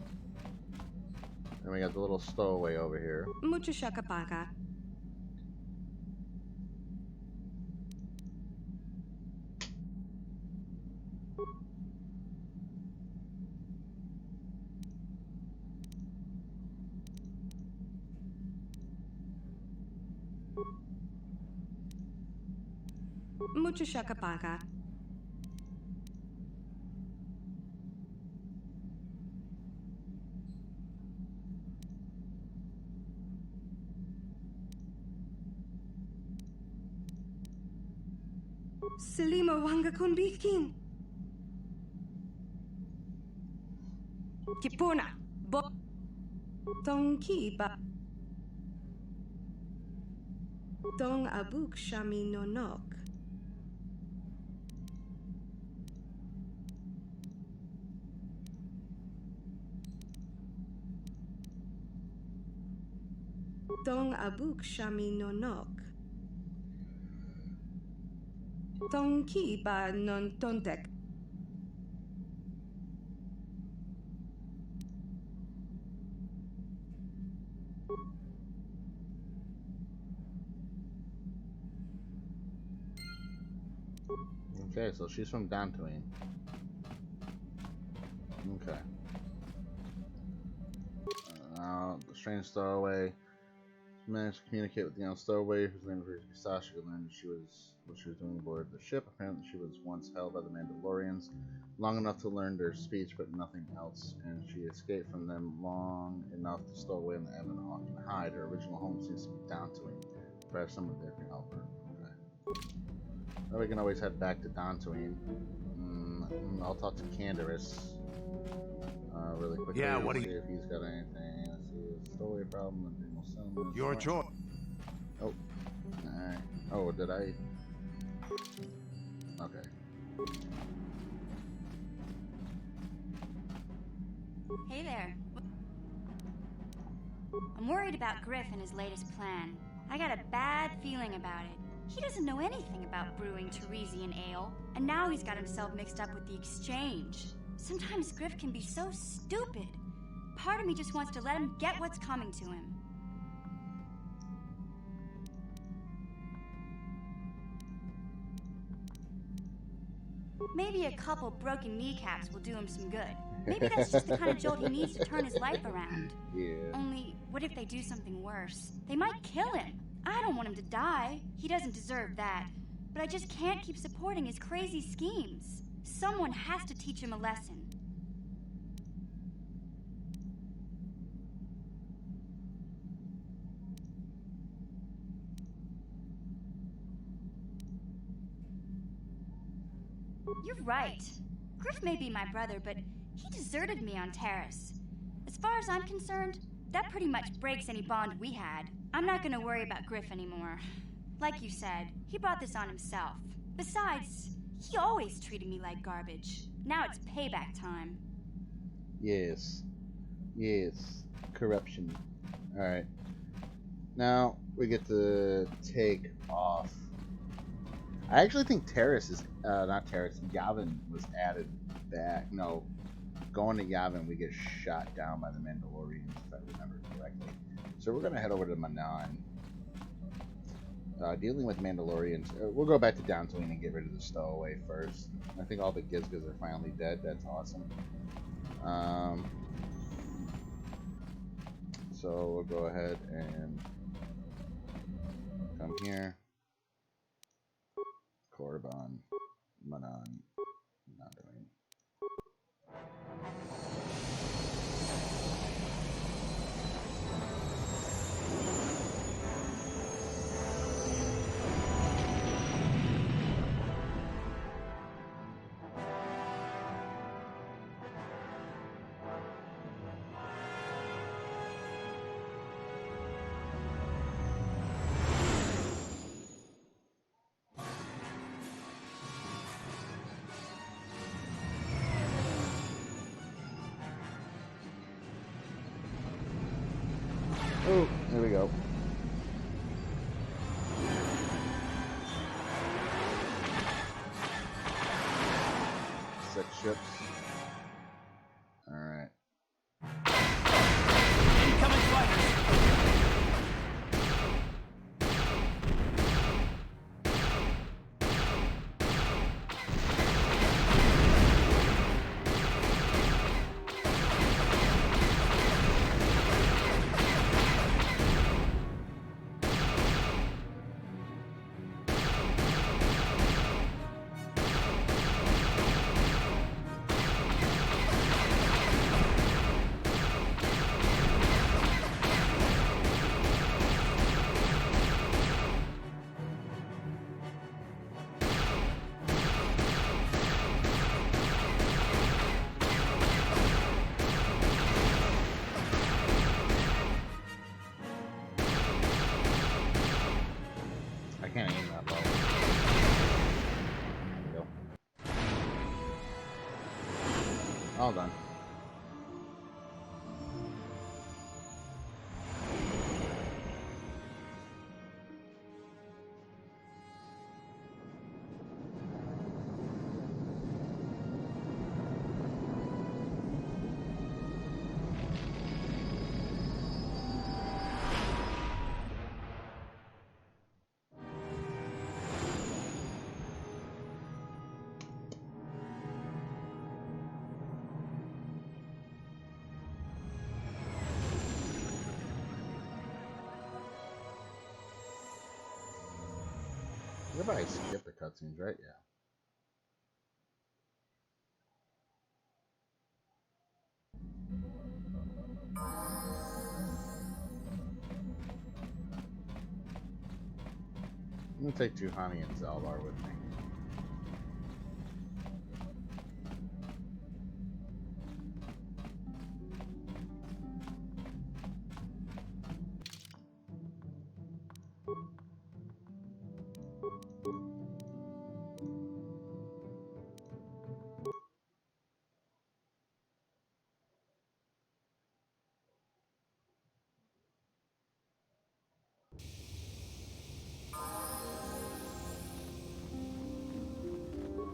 And we got the little stowaway over here. Mucho shakapaka. Mucho shakapaka. Selima wanga kunbikin. Kipuna. Bo. Tongki ba. Tong abuk shami nonok. Tong abuk shami nonok. Tong ki ba non tontek. Okay, so she's from Dantooine. Okay. Now, the strange stowaway managed to communicate with the young stowaway, whose name was Sasha, who learned what she was doing aboard the ship. Apparently, she was once held by the Mandalorians long enough to learn their speech, but nothing else, and she escaped from them long enough to stow away in the Avalon and hide. Her original home seems to be Dantooine. Perhaps someone there can help her. Okay. Well, we can always head back to Dantooine. I'll talk to Canderous really quickly. Yeah, what do see you... if he's got anything. Let's see, stowaway problem. Your choice. Oh, alright. Oh, did I? Okay. Hey there. I'm worried about Griff and his latest plan. I got a bad feeling about it. He doesn't know anything about brewing Teresian ale, and now he's got himself mixed up with the exchange. Sometimes Griff can be so stupid. Part of me just wants to let him get what's coming to him. Maybe a couple broken kneecaps will do him some good. Maybe that's just the kind of jolt he needs to turn his life around. Yeah. Only, what if they do something worse? They might kill him. I don't want him to die. He doesn't deserve that. But I just can't keep supporting his crazy schemes. Someone has to teach him a lesson. You're right. Griff may be my brother, but he deserted me on Terrace. As far as I'm concerned, that pretty much breaks any bond we had. I'm not gonna worry about Griff anymore. Like you said, he brought this on himself. Besides, he always treated me like garbage. Now it's payback time. Yes. Yes. Corruption. Alright. Now, we get to take off. I actually think Terrace is, not Terrace, Yavin was added back. No, going to Yavin, we get shot down by the Mandalorians, if I remember correctly. So we're going to head over to Manan. Dealing with Mandalorians, we'll go back to Dantooine and get rid of the stowaway first. I think all the Gizgas are finally dead. That's awesome. So we'll go ahead and come here. Korriban, Manan, Nandoin. Oh, there we go. 6 ships. All right. Incoming fighters. I can't aim that low. There we go. All done. if I skip the cutscenes, right? Yeah. I'm gonna take Juhani and Zalbar with me.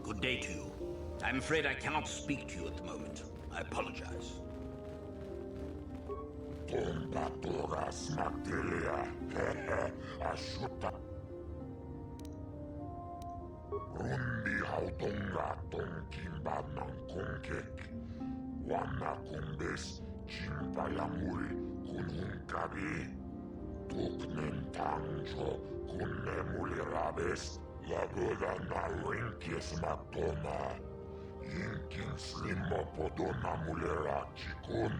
Good day to you. I'm afraid I cannot speak to you at the moment. I apologize. Rundi hautonga tonkimba nankongek. Wana kumbes chimpayamuri kununkabi. Tuknen tanjo kunnemulirabes. Lagoda na linkis matona. Yinkin slimo podona mulera chikun.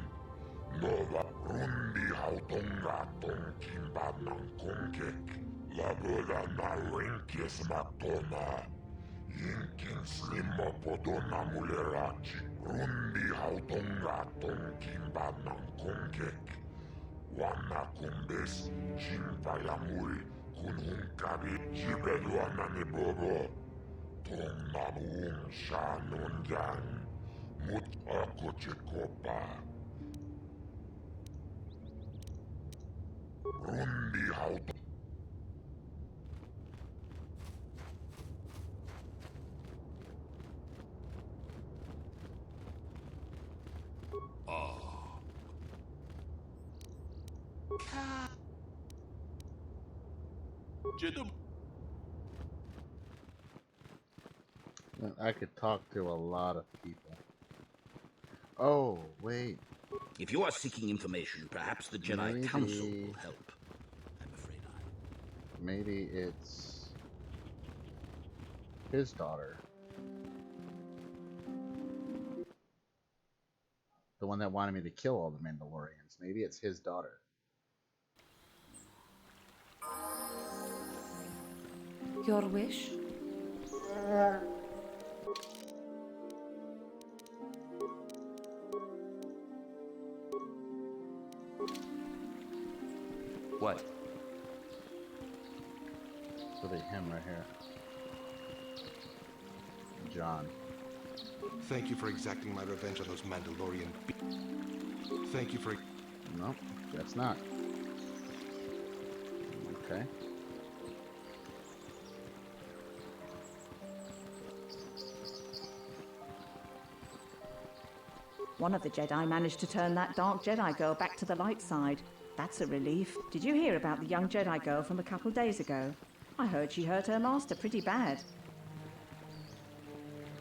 Nova rundi hautonga tonkimba nankongek. Lagoda na linkis matona. Yinkin slimo podona mulerachi. Rundi hautonga tonkimba nankongek. Wana kumbes chimpayamuri kununkabi jibedwana ni bobo. Tong nabuung shanunyan. Mut ako chikopa. Rundi hautonga. I could talk to a lot of people. Oh, wait. If you are seeking information, perhaps the Jedi Council will help. I'm afraid Maybe it's his daughter. The one that wanted me to kill all the Mandalorians. Maybe it's his daughter. Your wish? What? So they him right here. John. Thank you for exacting my revenge on those Mandalorian Thank you for... No, guess not. Okay. One of the Jedi managed to turn that dark Jedi girl back to the light side. That's a relief. Did you hear about the young Jedi girl from a couple days ago? I heard she hurt her master pretty bad.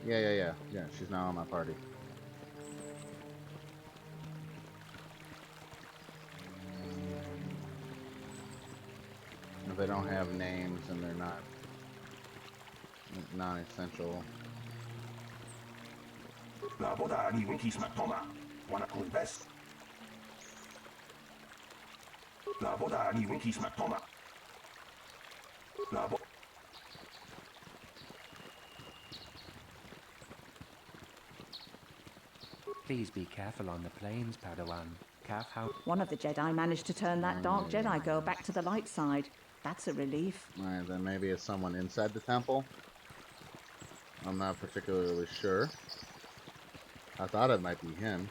Yeah, she's now on my party. If they don't have names and they're not non-essential. Please be careful on the plains, Padawan. One of the Jedi managed to turn that dark Jedi girl back to the light side. That's a relief. Alright, then maybe it's someone inside the temple. I'm not particularly sure. I thought it might be him.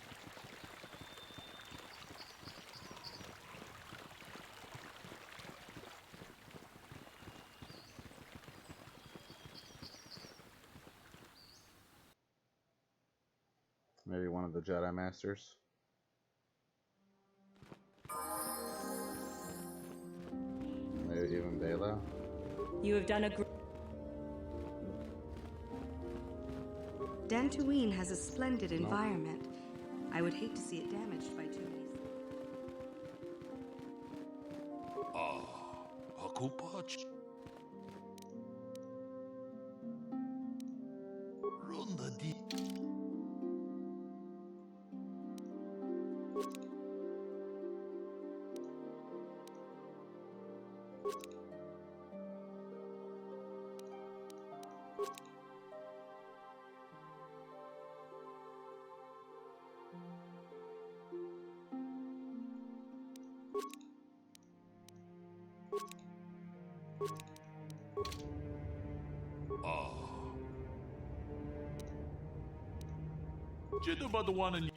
Maybe one of the Jedi Masters. Maybe even Bela. You have done a great... Dantooine has a splendid environment. I would hate to see it damaged by too many... 제드바드와는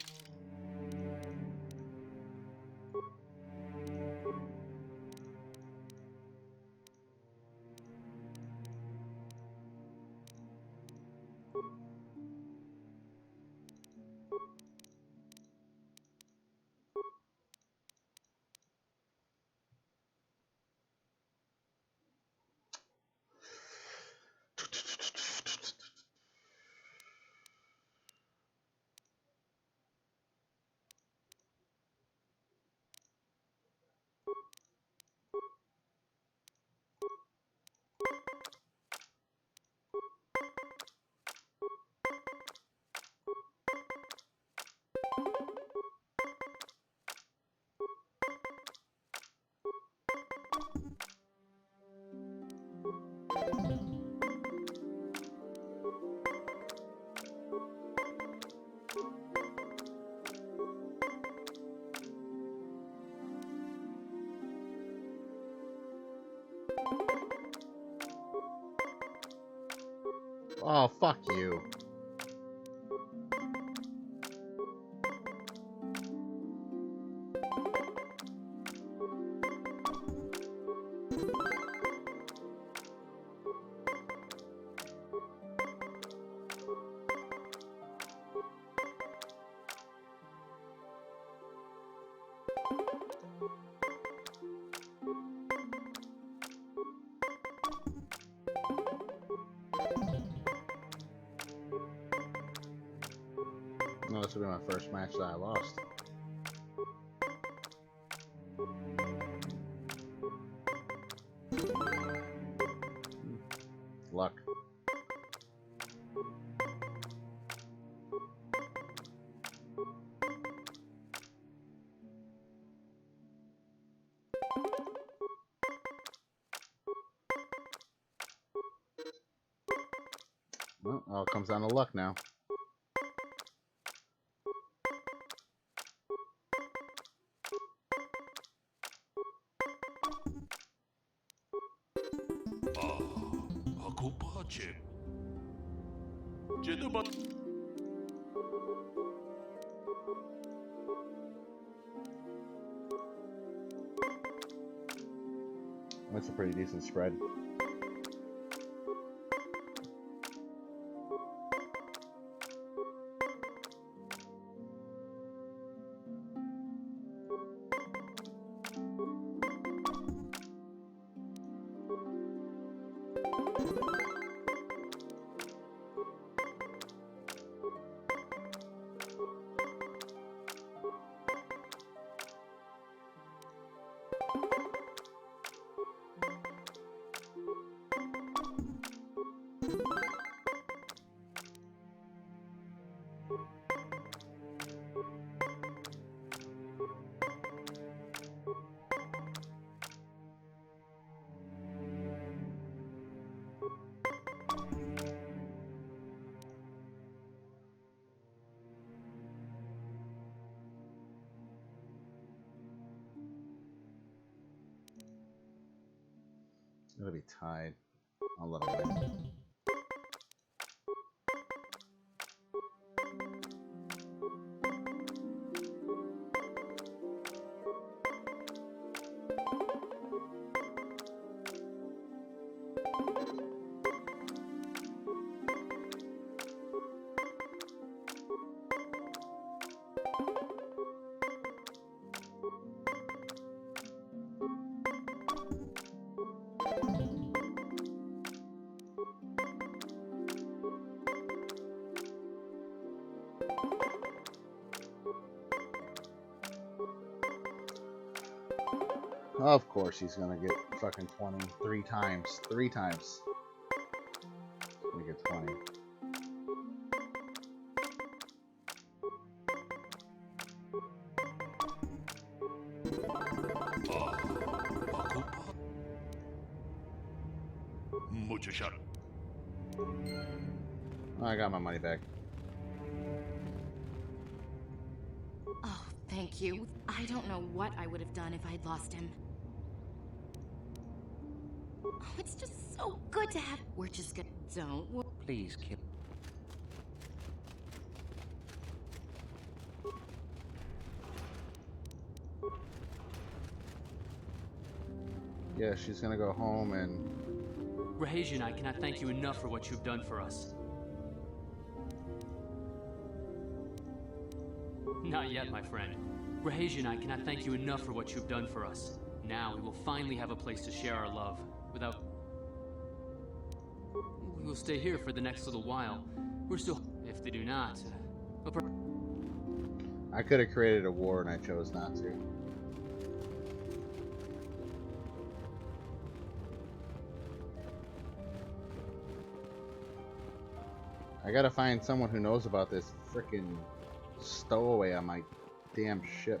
Oh, fuck you. No, this will be my first match that I lost. Luck. Well, all comes down to luck now. That's a pretty decent spread. It'll be tied. I'll let him win. Of course he's gonna get fucking 20 3 times. 3 times. He's gonna get 20. Mucho shot. I got my money back. Oh, thank you. I don't know what I would have done if I'd lost him. Oh, it's just so good to have. We're just gonna. Don't. Please kill. Yeah, she's gonna go home and... Rahesia and I cannot thank you enough for what you've done for us. Not yet, my friend. Rahesia and I cannot thank you enough for what you've done for us. Now we will finally have a place to share our love, without... We will stay here for the next little while. We're still... If they do not... I could have created a war and I chose not to. I gotta find someone who knows about this frickin' stowaway on my damn ship.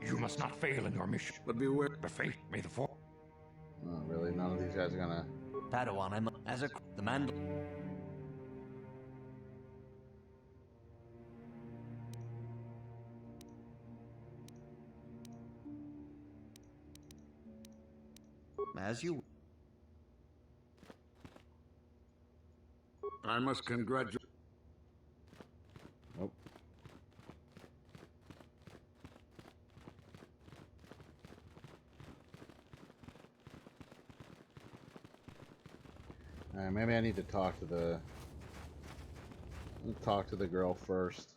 You must not fail in your mission, but beware the fate may the fall. Oh, really? None of these guys are gonna... Padawan, I'm as a... The man... As you... I must congratulate... Nope. Alright, maybe I need to talk to the... Talk to the girl first.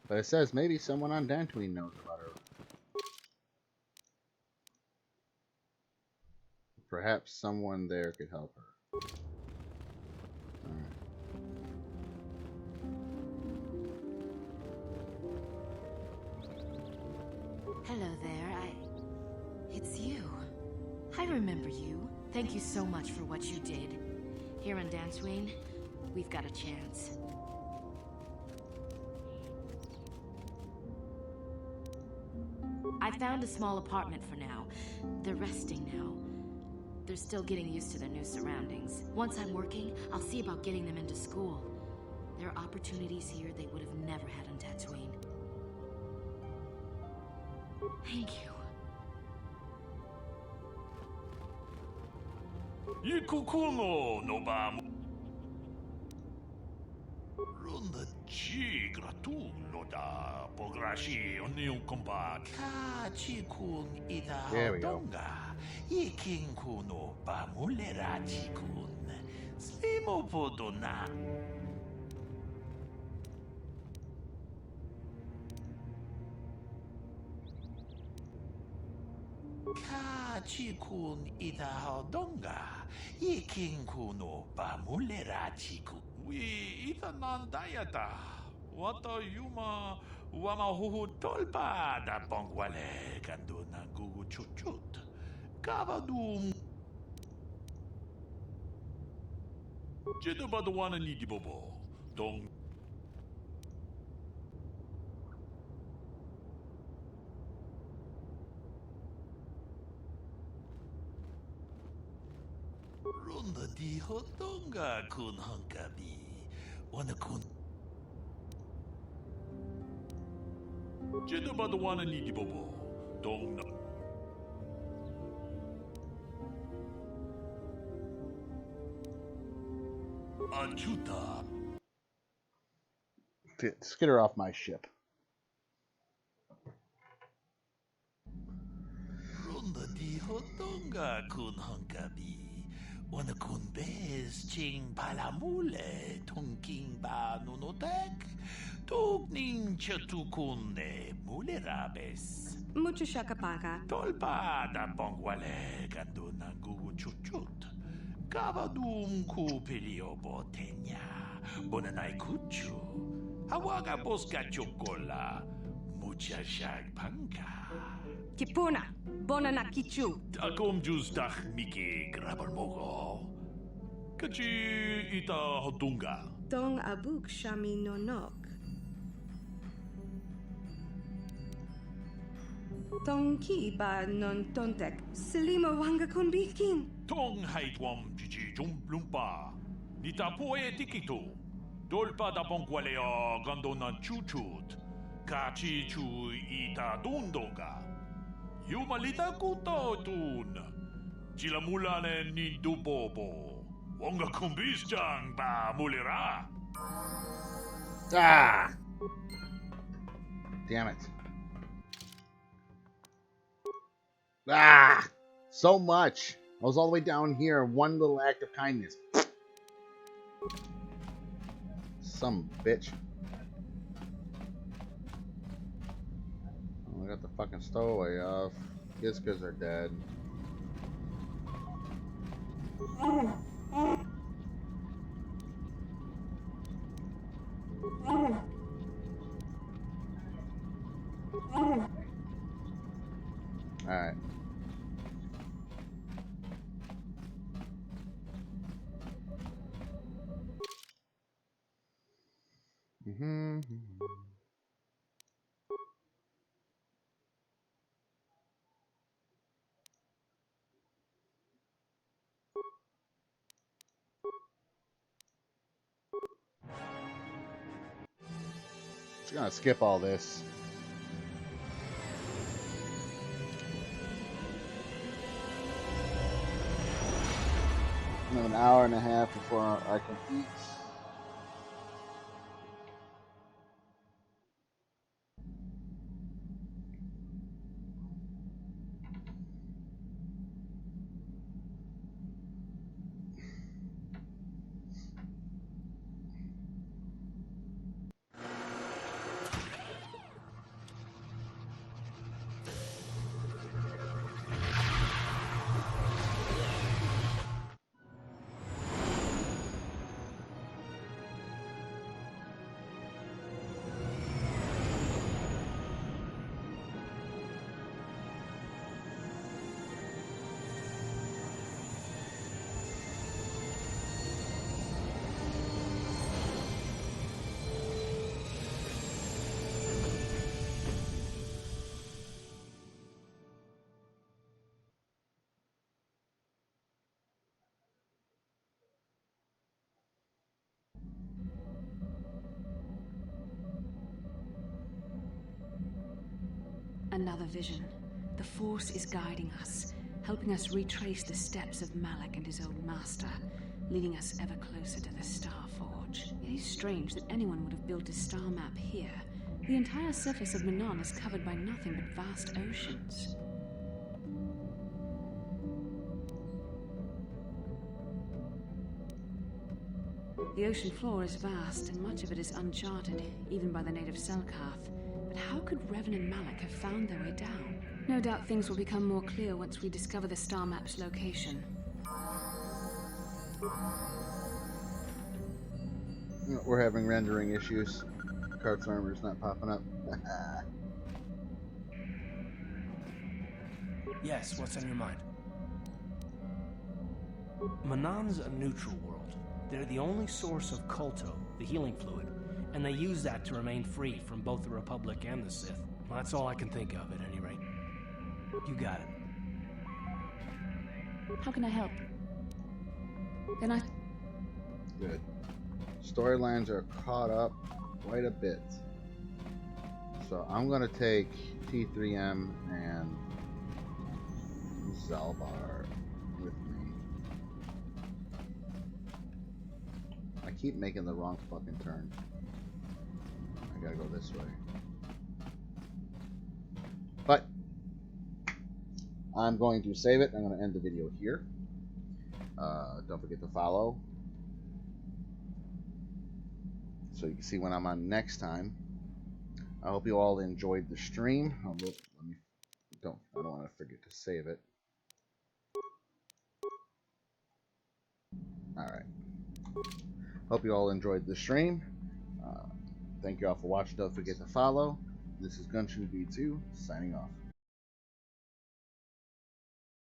But it says maybe someone on Dantooine knows about her. Perhaps someone there could help her. Alright. Hello there, It's you. I remember you. Thank you so much for what you did. Here on Dantooine, we've got a chance. I found a small apartment for now. They're resting now. They're still getting used to their new surroundings. Once I'm working, I'll see about getting them into school. There are opportunities here they would have never had on Tatooine. Thank you. Ikukuno no bamo. Ronda G gratulo da pograshi oniu combat. Ka chikun ida donga. Ikinkuno bamulera chikun. Slimo podona. Ka chikun ida donga. Ikinkuno bamulera chikun. We ita nandayata. Wata yuma wama huhu tolpa da pongwale kando na gugu chuchut. Kavadum. Jeda badwana nidi bobo. Dong. Ronda di hotonga kun hankabi. Wana kun. Jeda badwana nidi bobo. Dong na. Ajuta. Just get her off my ship. Ronda di hotonga kun hankabi. Wana kun bez ching palamule tunking ba nunotek. Tugning chatukunne mulerabes. Mucho shakapaka. Tolpa da pongwale kando na gugu chuchut. Kavadum kupilio botenya. Bonanai kuchu. Hawaga boska chokola. Uchashag panka. Kipuna, bonana kichu. Akom justach miki grabar mogo. Kachi ita hotunga. Tong abuk shami nonok. Tong ki ba non tontek. Selima wanga konbikin. Tong haitwam chichi lumpa. Nita poe tikito. Dolpa da bonqualeo gondona chuchut. Kachi chu ita dundonga. Yumalita kuto tun. Chilamulane ni dubobo. Wonga kumbisjang ba mulira. Ah! Damn it. Ah! So much. I was all the way down here. One little act of kindness. Some bitch. Oh, I got the fucking stowaway off. Kiskers are dead. Alright. Just gonna skip all this. An hour and a half before I can eat. Another vision. The Force is guiding us, helping us retrace the steps of Malak and his old master, leading us ever closer to the Star Forge. It is strange that anyone would have built a star map here. The entire surface of Manan is covered by nothing but vast oceans. The ocean floor is vast, and much of it is uncharted, even by the native Selkath. But how could Revan and Malak have found their way down? No doubt things will become more clear once we discover the star map's location. We're having rendering issues. Cart's armor's not popping up. Yes, what's on your mind? Manan's a neutral world. They're the only source of Kolto, the healing fluid, and they use that to remain free from both the Republic and the Sith. Well, that's all I can think of, at any rate. You got it. How can I help? Can I... Good. Storylines are caught up quite a bit. So I'm going to take T3M and Zalbar with me. I keep making the wrong fucking turn. I gotta go this way. But I'm going to save it. I'm going to end the video here. Don't forget to follow, so you can see when I'm on next time. I hope you all enjoyed the stream. I don't want to forget to save it. Alright. Hope you all enjoyed the stream. Thank you all for watching. Don't forget to follow. This is Gunshin V2, signing off.